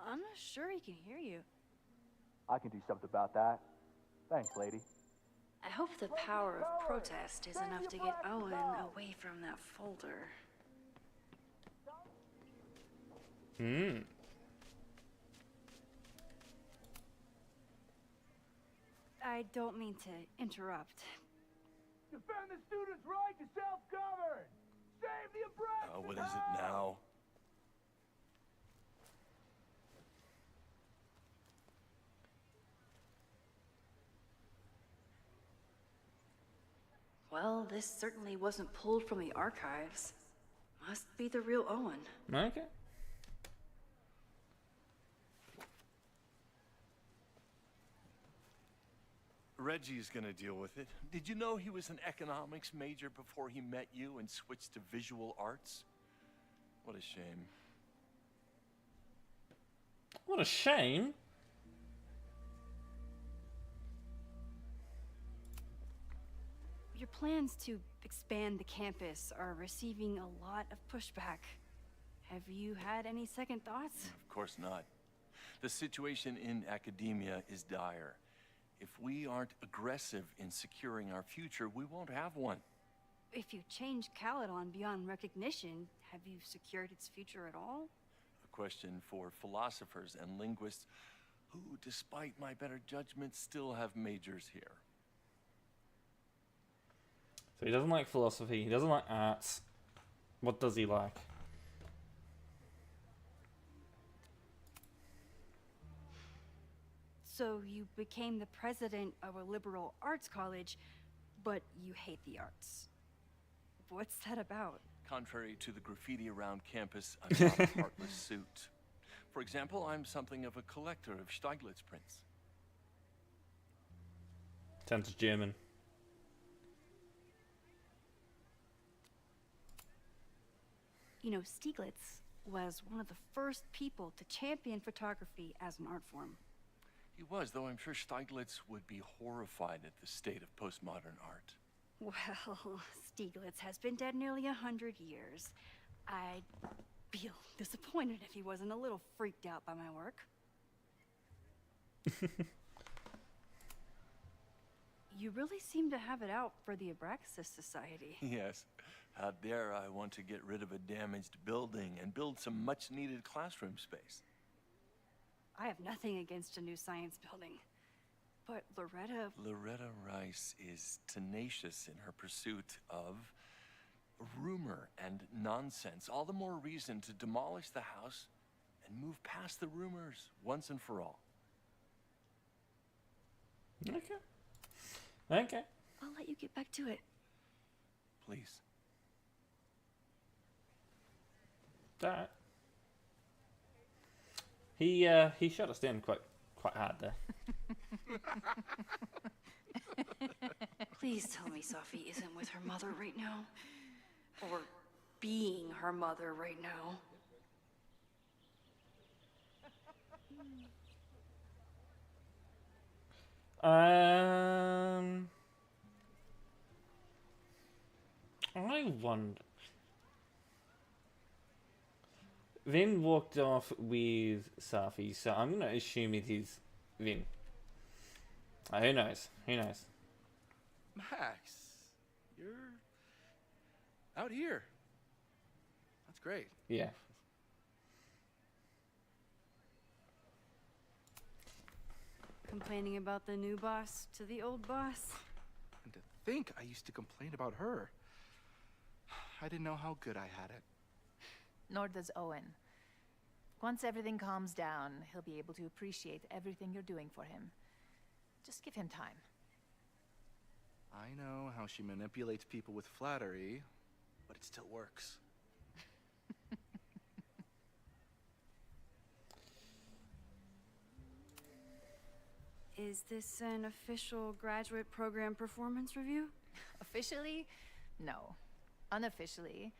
I'm not sure he can hear you. I can do something about that. Thanks, lady. I hope the power of protest is enough to get Owen away from that folder. I don't mean to interrupt. Defend the students' right to self-govern. Save the Abraxas What is it now? Well, this certainly wasn't pulled from the archives. Must be the real Owen. Okay. Reggie's gonna deal with it. Did you know he was an economics major before he met you and switched to visual arts? What a shame. What a shame. Your plans to expand the campus are receiving a lot of pushback. Have you had any second thoughts? Of course not. The situation in academia is dire. If we aren't aggressive in securing our future, we won't have one. If you change Caledon beyond recognition, have you secured its future at all? A question for philosophers and linguists who, despite my better judgment, still have majors here. So he doesn't like philosophy, he doesn't like arts. What does he like? So you became the president of a liberal arts college, but you hate the arts. What's that about? Contrary to the graffiti around campus, I'm not a heartless suit. For example, I'm something of a collector of Stieglitz prints. Sounds German. You know, Stieglitz was one of the first people to champion photography as an art form. He was, though I'm sure Stieglitz would be horrified at the state of postmodern art. Well, Stieglitz has been dead nearly 100 years. I'd feel disappointed if he wasn't a little freaked out by my work. You really seem to have it out for the Abraxas Society. Yes. How dare I want to get rid of a damaged building and build some much-needed classroom space. I have nothing against a new science building. But Loretta Rice is tenacious in her pursuit of rumor and nonsense. All the more reason to demolish the house and move past the rumors once and for all. Okay. Okay. I'll let you get back to it. Please. Alright. He shut us down quite hard there. Please tell me Safi isn't with her mother right now. Or being her mother right now. I wonder. Vin walked off with Safi, so I'm gonna assume it is Vin. Who knows? Who knows? Max, you're out here. That's great. Yeah. Complaining about the new boss to the old boss. And to think I used to complain about her. I didn't know how good I had it. Nor does Owen. Once everything calms down, he'll be able to appreciate everything you're doing for him. Just give him time. I know how she manipulates people with flattery, but it still works. Is this an official graduate program performance review? Officially? No. Unofficially,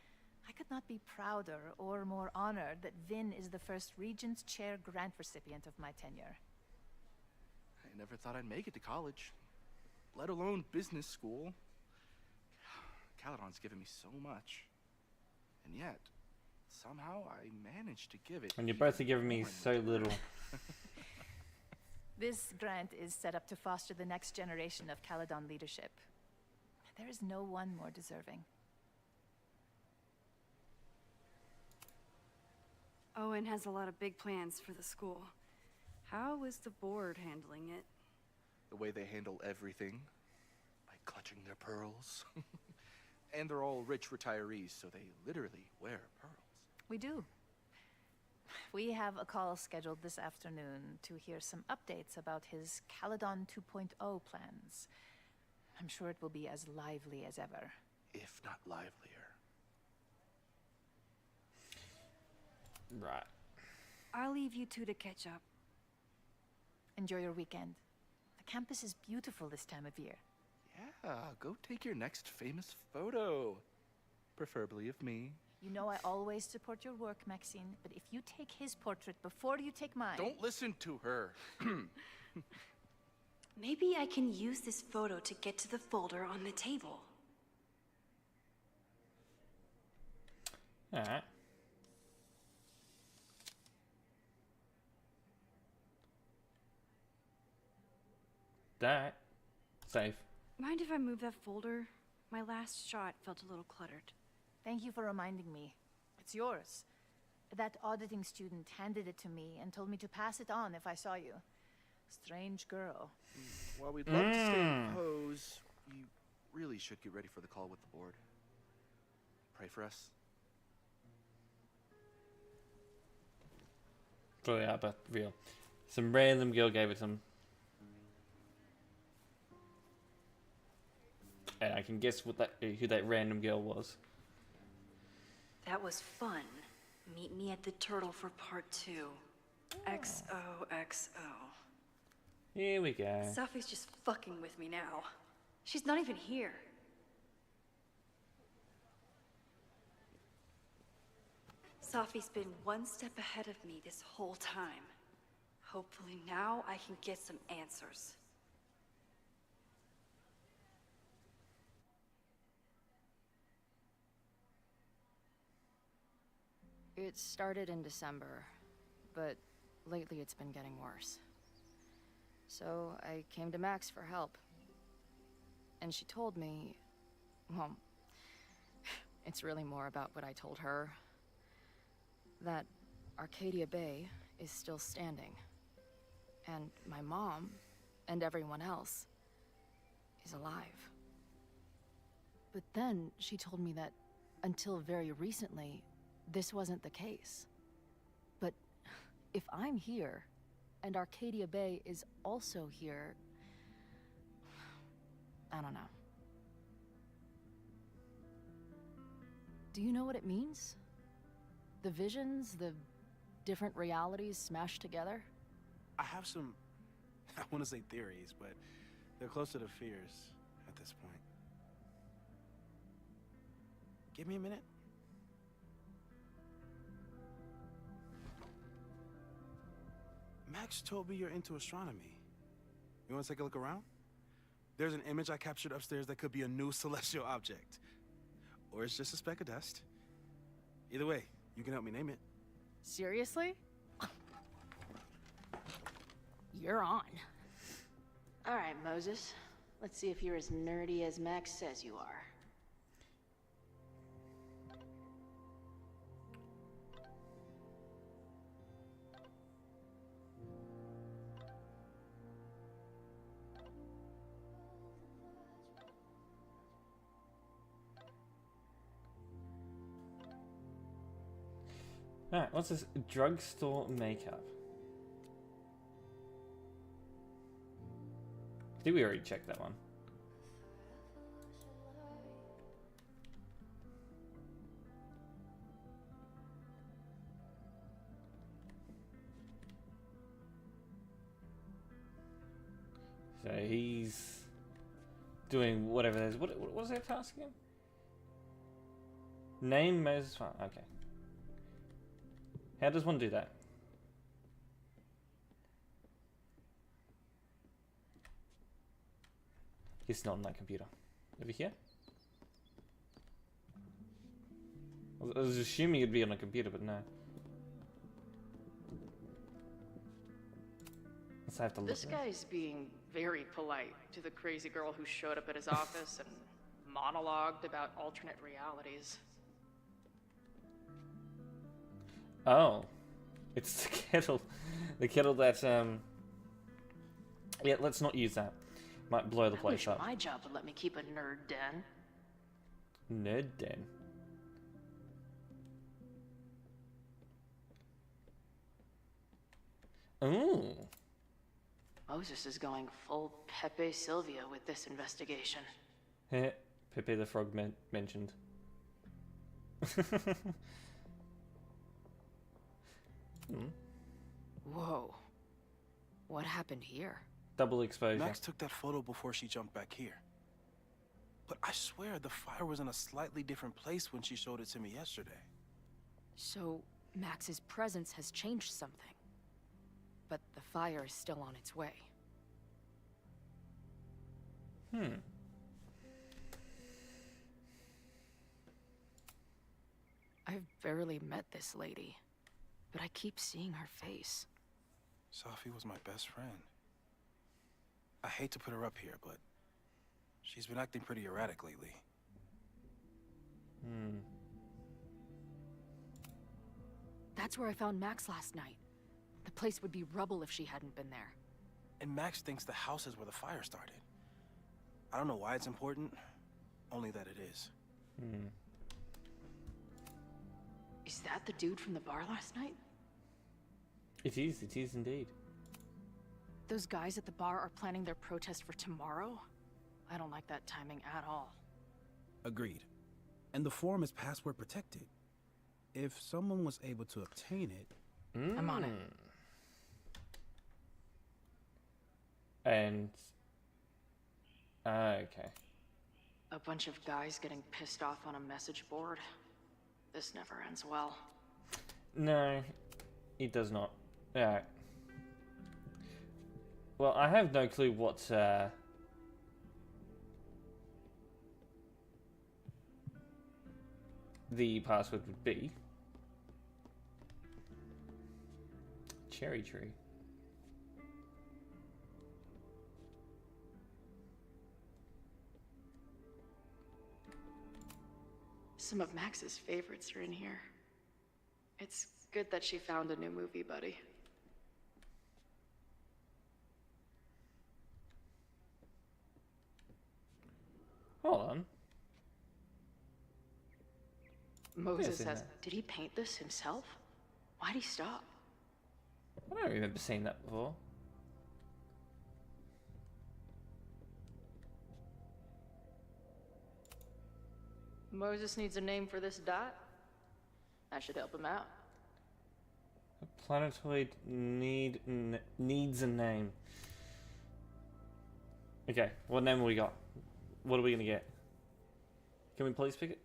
I could not be prouder or more honored that Vin is the first Regent's Chair grant recipient of my tenure. I never thought I'd make it to college, let alone business school. Caledon's given me so much. And yet, somehow I managed to give it. And you're both giving me so little. This grant is set up to foster the next generation of Caledon leadership. There is no one more deserving. Owen has a lot of big plans for the school. How is the board handling it? The way they handle everything, by clutching their pearls. And they're all rich retirees, so they literally wear pearls. We do. We have a call scheduled this afternoon to hear some updates about his Caledon 2.0 plans. I'm sure it will be as lively as ever. If not livelier. Right. I'll leave you two to catch up. Enjoy your weekend. The campus is beautiful this time of year. Yeah, go take your next famous photo. Preferably of me. You know I always support your work, Maxine, but if you take his portrait before you take mine... Don't listen to her. Maybe I can use this photo to get to the folder on the table. Alright. That. Safe. Mind if I move that folder? My last shot felt a little cluttered. Thank you for reminding me. It's yours. That auditing student handed it to me and told me to pass it on if I saw you. Strange girl. While we'd love to stay in pose, you really should get ready for the call with the board. Pray for us. Oh yeah, but real. Some random girl gave it to him. And I can guess what who that random girl was. That was fun. Meet me at the Turtle for part 2. XOXO. Here we go. Sophie's just fucking with me now. She's not even here. Sophie's been one step ahead of me this whole time. Hopefully now I can get some answers. It started in December, but lately it's been getting worse. So I came to Max for help. And she told me, well, it's really more about what I told her. That Arcadia Bay is still standing. And my mom, and everyone else, is alive. But then she told me that until very recently, this wasn't the case. But if I'm here, and Arcadia Bay is also here, I don't know. Do you know what it means? The visions, the different realities smashed together? I have some, I want to say theories, but they're closer to fears at this point. Give me a minute. Max told me you're into astronomy. You want to take a look around? There's an image I captured upstairs that could be a new celestial object. Or it's just a speck of dust. Either way, you can help me name it. Seriously? You're on. All right, Moses. Let's see if you're as nerdy as Max says you are. Alright, what's this? Drugstore makeup. Did we already check that one? So he's doing whatever that is. What was that task again? Name Moses Farm. Okay. How does one do that? It's not on that computer. Over here? I was assuming it'd be on a computer, but no. Let's have to look. This guy's being very polite to the crazy girl who showed up at his office and monologued about alternate realities. Oh. It's the kettle. The kettle that, yeah, let's not use that. Might blow the I place wish up. my job would let me keep a nerd den. Nerd den. Ooh. Moses is going full Pepe Sylvia with this investigation. Heh, Pepe the Frog mentioned. Whoa. What happened here? Double exposure. Max took that photo before she jumped back here. But I swear the fire was in a slightly different place when she showed it to me yesterday. So, Max's presence has changed something. But the fire is still on its way. I've barely met this lady, but I keep seeing her face. Safi was my best friend. I hate to put her up here, but she's been acting pretty erratic lately. That's where I found Max last night. The place would be rubble if she hadn't been there. And Max thinks the house is where the fire started. I don't know why it's important, only that it is. Is that the dude from the bar last night? It is indeed. Those guys at the bar are planning their protest for tomorrow? I don't like that timing at all. Agreed. And the form is password protected. If someone was able to obtain it... I'm on it. And... okay. A bunch of guys getting pissed off on a message board. This never ends well. No, it does not. Alright. Well, I have no clue what, the password would be. Cherry tree. Some of Max's favorites are in here. It's good that she found a new movie buddy. Hold on. Moses in says, there. did he paint this himself? Why'd he stop? I don't remember seeing that before. Moses needs a name for this dot. That should help him out. A planetoid needs a name. Okay, what name have we got? What are we gonna get? Can we please pick it?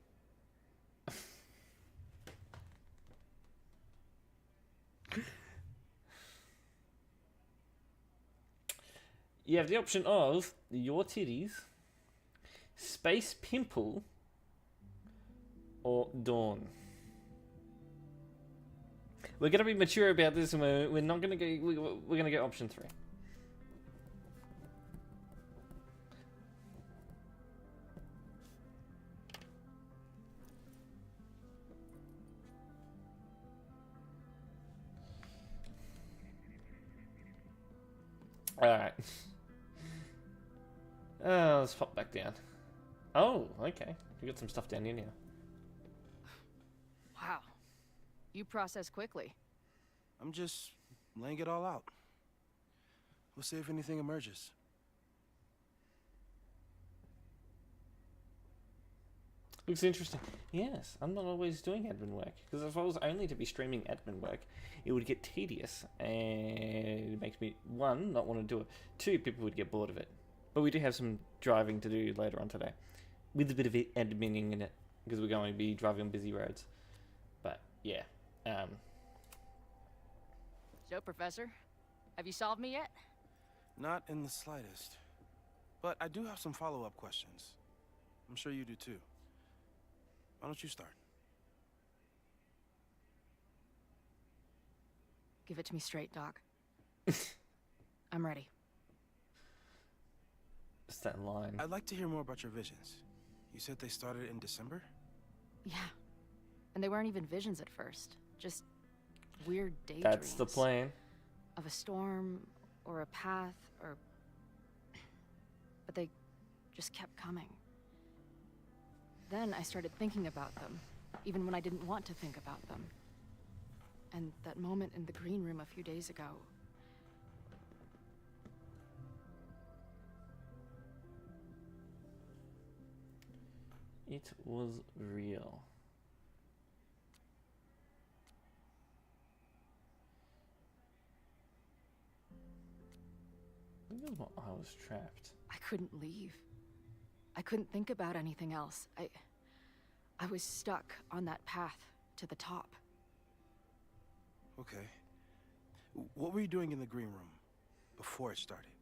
You have the option of Your Titties, Space Pimple, or Dawn. We're gonna be mature about this, and we're not gonna go. We're gonna get option 3. All right. Let's pop back down. Oh, okay. We got some stuff down in here. Wow. You process quickly. I'm just laying it all out. We'll see if anything emerges. Looks interesting. Yes, I'm not always doing admin work, because if I was only to be streaming admin work, it would get tedious, and it makes me, one, not want to do it, two, people would get bored of it. But we do have some driving to do later on today, with a bit of adminning in it, because we're going to be driving on busy roads. But, yeah. So, Professor, have you solved me yet? Not in the slightest. But I do have some follow-up questions. I'm sure you do too. Why don't you start? Give it to me straight, Doc. I'm ready. It's that line. I'd like to hear more about your visions. You said they started in December? Yeah. And they weren't even visions at first. Just weird daydreams. That's the plan. Of a storm, or a path, or... But they just kept coming. Then I started thinking about them, even when I didn't want to think about them. And that moment in the green room a few days ago... It was real. I was trapped. I couldn't leave. I couldn't think about anything else. I was stuck on that path to the top. Okay. What were you doing in the green room before it started?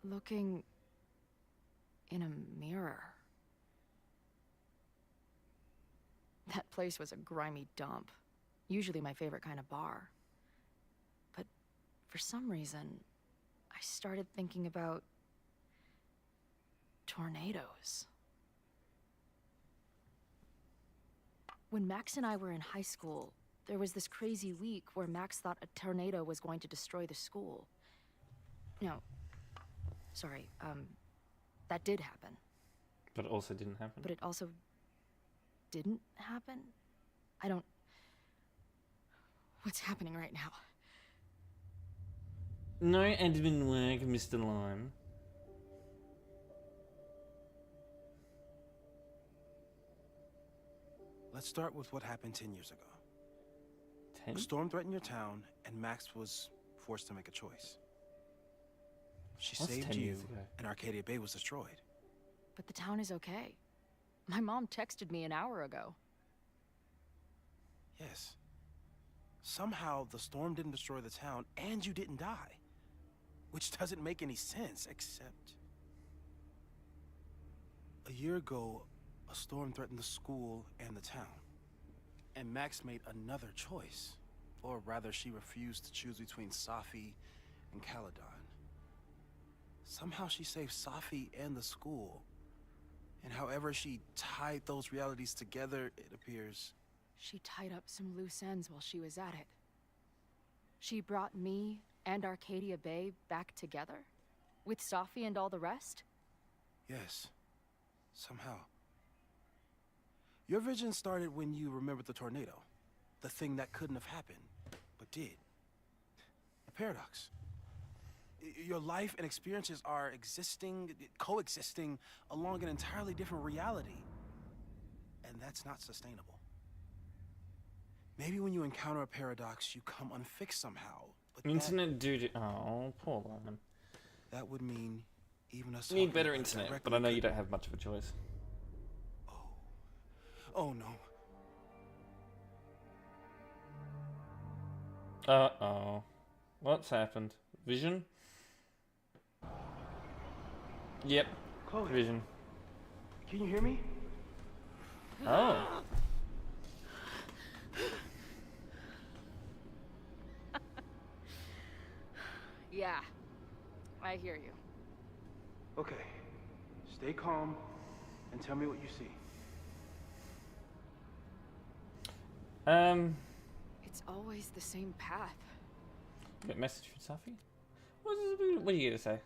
Looking in a mirror. That place was a grimy dump. Usually my favorite kind of bar. But for some reason, I started thinking about tornadoes. When Max and I were in high school, there was this crazy week where Max thought a tornado was going to destroy the school. No, sorry, that did happen. But it also didn't happen. But it also didn't happen? I don't... What's happening right now? No admin work, Mr. Lime. Let's start with what happened 10 years ago. 10? A storm threatened your town, and Max was forced to make a choice. She What's saved 10 you, years ago? and Arcadia Bay was destroyed. But the town is okay. My mom texted me an hour ago. Yes. Somehow, the storm didn't destroy the town, and you didn't die. Which doesn't make any sense, except... A year ago, a storm threatened the school and the town. And Max made another choice. Or rather, she refused to choose between Safi and Caledon. Somehow she saved Safi and the school. And however she tied those realities together, it appears... She tied up some loose ends while she was at it. She brought me and Arcadia Bay back together? With Safi and all the rest? Yes. Somehow. Your vision started when you remembered the tornado. The thing that couldn't have happened, but did. A paradox. Your life and experiences are coexisting along an entirely different reality. And that's not sustainable. Maybe when you encounter a paradox, you come unfixed somehow. But Internet dude. Oh, poor Lime. that would mean even us... You need talking better about it internet, directly but I know you could- don't have much of a choice. Oh no. Uh-oh. What's happened? Vision? Yep. Chloe. Vision. Can you hear me? Oh. Yeah. I hear you. Okay. Stay calm and tell me what you see. It's always the same path. Got a message from Safi? What are you going to say?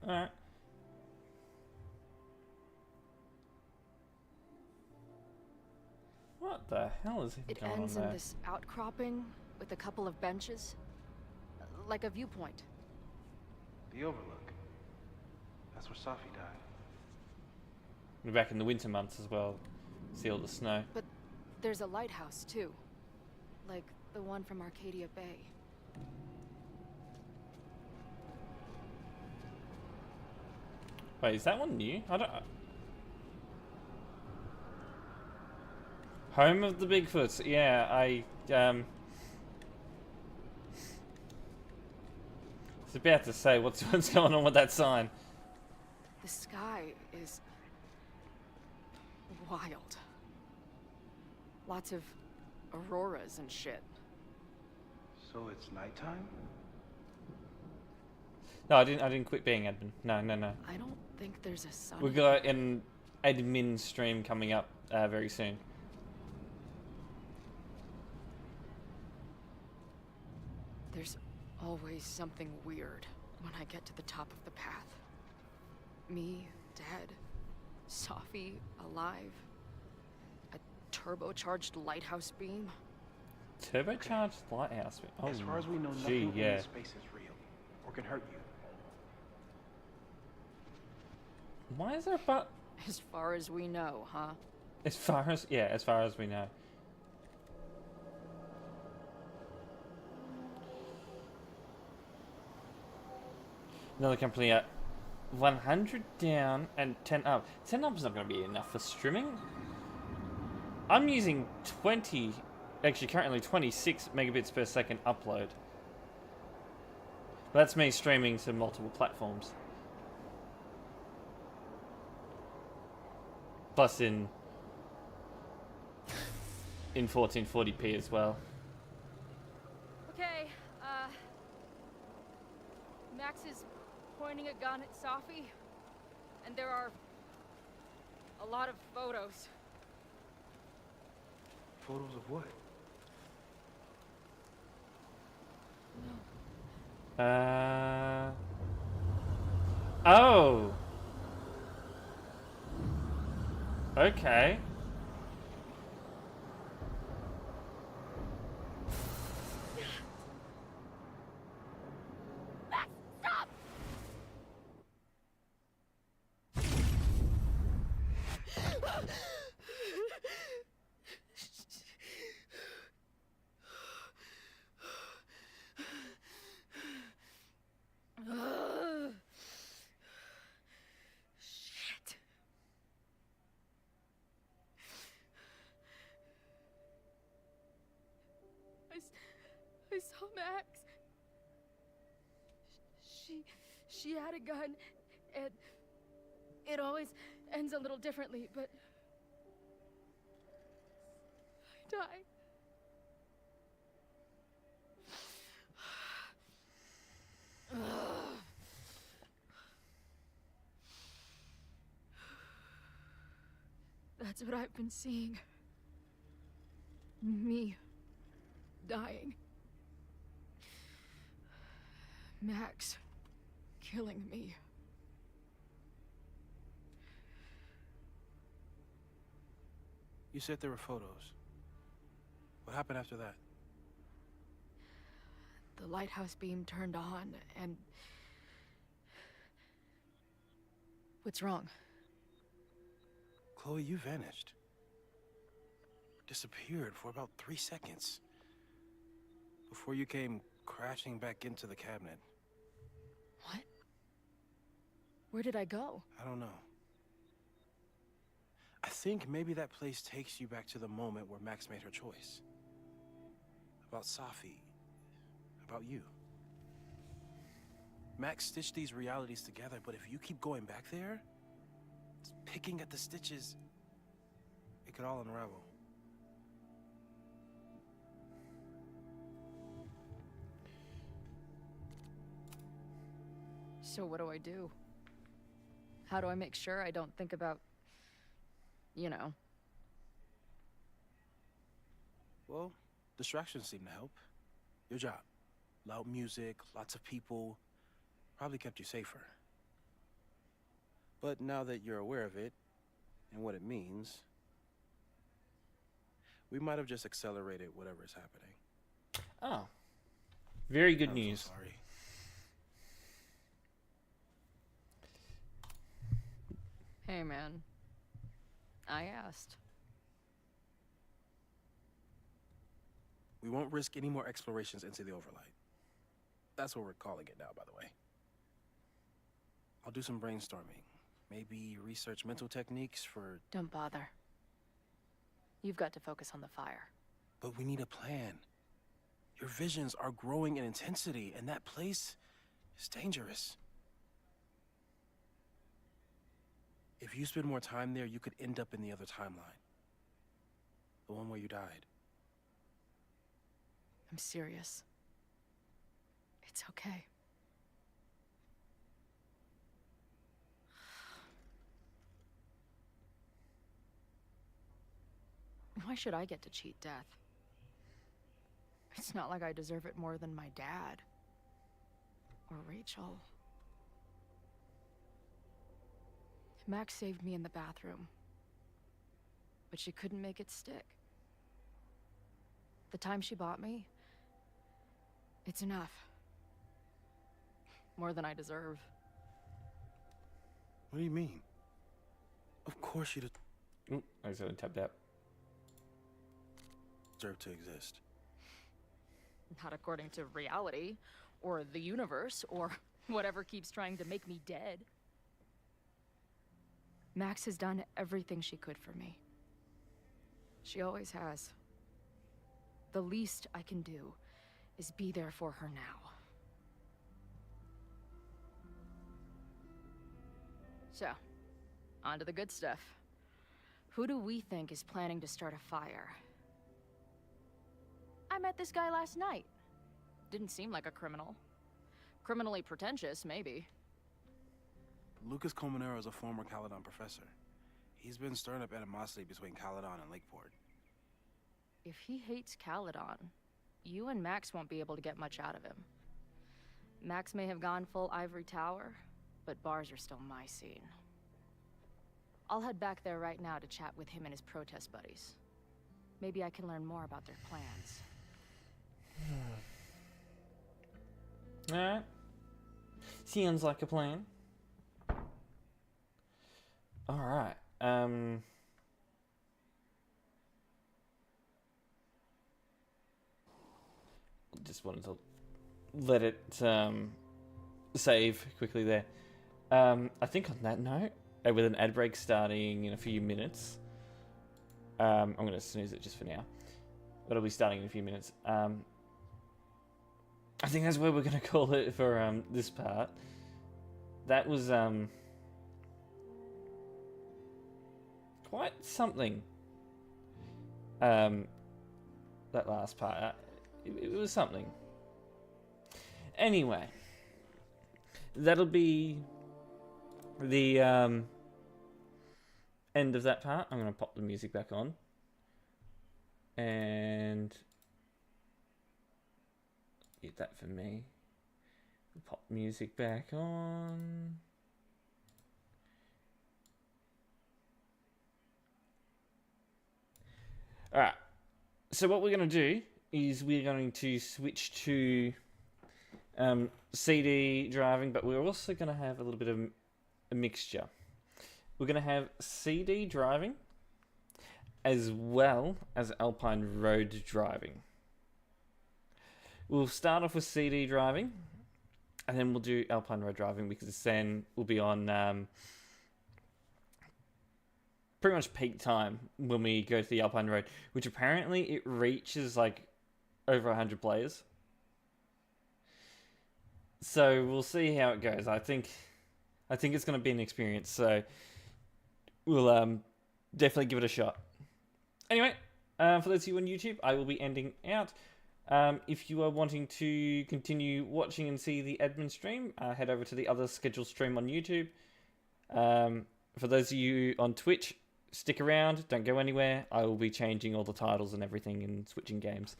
Alright. What the hell is It going on ends there? in this outcropping with a couple of benches. Like a viewpoint. The overlook. That's where Safi died. We're back in the winter months as well. See all the snow. But there's a lighthouse, too. Like the one from Arcadia Bay. Wait, is that one new? I don't... Home of the Bigfoots. Yeah, I was about to say, what's going on with that sign? The sky is wild. Lots of auroras and shit. So it's nighttime? No, I didn't quit being admin. No. I don't think there's a sun. We got an admin stream coming up very soon. There's always something weird when I get to the top of the path. Me, dead. Safi, alive. A turbocharged lighthouse beam. Turbocharged lighthouse. Oh, as far as we know, gee, nothing in yeah. this space is real or can hurt you. Why is there a but? As far as we know, huh? As far as we know. Another company at 100 down and 10 up. 10 up is not going to be enough for streaming. I'm using 20, actually currently 26 megabits per second upload. That's me streaming to multiple platforms. Plus in 1440p as well. Okay, Max is pointing a gun at Safi, and there are a lot of photos. Photos of what? Oh. Okay. Stop! Shit. I saw Max. She had a gun, and it always ends a little differently, but I died. That's what I've been seeing. Me dying. Max killing me. You said there were photos. What happened after that? The lighthouse beam turned on, and... What's wrong? Chloe, you vanished. Disappeared for about 3 seconds. Before you came crashing back into the cabinet. What? Where did I go? I don't know. I think maybe that place takes you back to the moment where Max made her choice. About Safi. About you. Max stitched these realities together, but if you keep going back there, picking at the stitches, it could all unravel. So what do I do? How do I make sure I don't think about... you know? Well, distractions seem to help. Your job. Loud music, lots of people, Probably kept you safer. But now that you're aware of it, and what it means, we might have just accelerated whatever is happening. Oh. Very good I'm news. So sorry. Hey, man. I asked. We won't risk any more explorations into the Overlight. That's what we're calling it now, by the way. I'll do some brainstorming. Maybe research mental techniques for... Don't bother. You've got to focus on the fire. But we need a plan. Your visions are growing in intensity, and that place is dangerous. If you spend more time there, you could end up in the other timeline. The one where you died. I'm serious. It's okay. Why should I get to cheat death? It's not like I deserve it more than my dad. Or Rachel. Max saved me in the bathroom. But she couldn't make it stick. The time she bought me, it's enough. More than I deserve. What do you mean? Of course you I accidentally tapped out. deserve to exist. Not according to reality, or the universe, or whatever keeps trying to make me dead. Max has done everything she could for me. She always has. The least I can do is be there for her now. So, on to the good stuff. Who do we think is planning to start a fire? I met this guy last night. Didn't seem like a criminal. Criminally pretentious, maybe. Lucas Colmenero is a former Caledon professor. He's been stirring up animosity between Caledon and Lakeport. If he hates Caledon, you and Max won't be able to get much out of him. Max may have gone full Ivory Tower, but bars are still my scene. I'll head back there right now to chat with him and his protest buddies. Maybe I can learn more about their plans. Alright. Sounds like a plan. Alright. Just wanted to let it save quickly there. I think on that note, with an ad break starting in a few minutes, I'm going to snooze it just for now. It'll be starting in a few minutes. I think that's where we're going to call it for this part. That was quite something. That last part. It was something. Anyway, that'll be the end of that part. I'm going to pop the music back on. And get that for me. Pop music back on. Alright. So what we're going to do is we're going to switch to CD driving, but we're also going to have a little bit of a mixture. We're going to have CD driving as well as Alpine Road driving. We'll start off with CD driving, and then we'll do Alpine Road driving because then we'll be on pretty much peak time when we go to the Alpine Road, which apparently it reaches like over 100 players. So we'll see how it goes. I think it's going to be an experience. So we'll definitely give it a shot. Anyway, for those of you on YouTube, I will be ending out. If you are wanting to continue watching and see the admin stream, head over to the other scheduled stream on YouTube. For those of you on Twitch, stick around. Don't go anywhere. I will be changing all the titles and everything and switching games.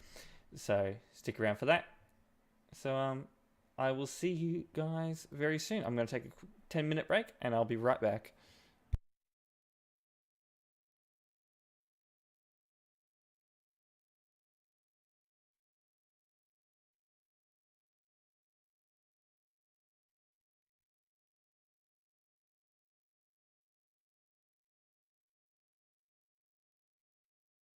So stick around for that. So I will see you guys very soon. I'm going to take a 10-minute break, and I'll be right back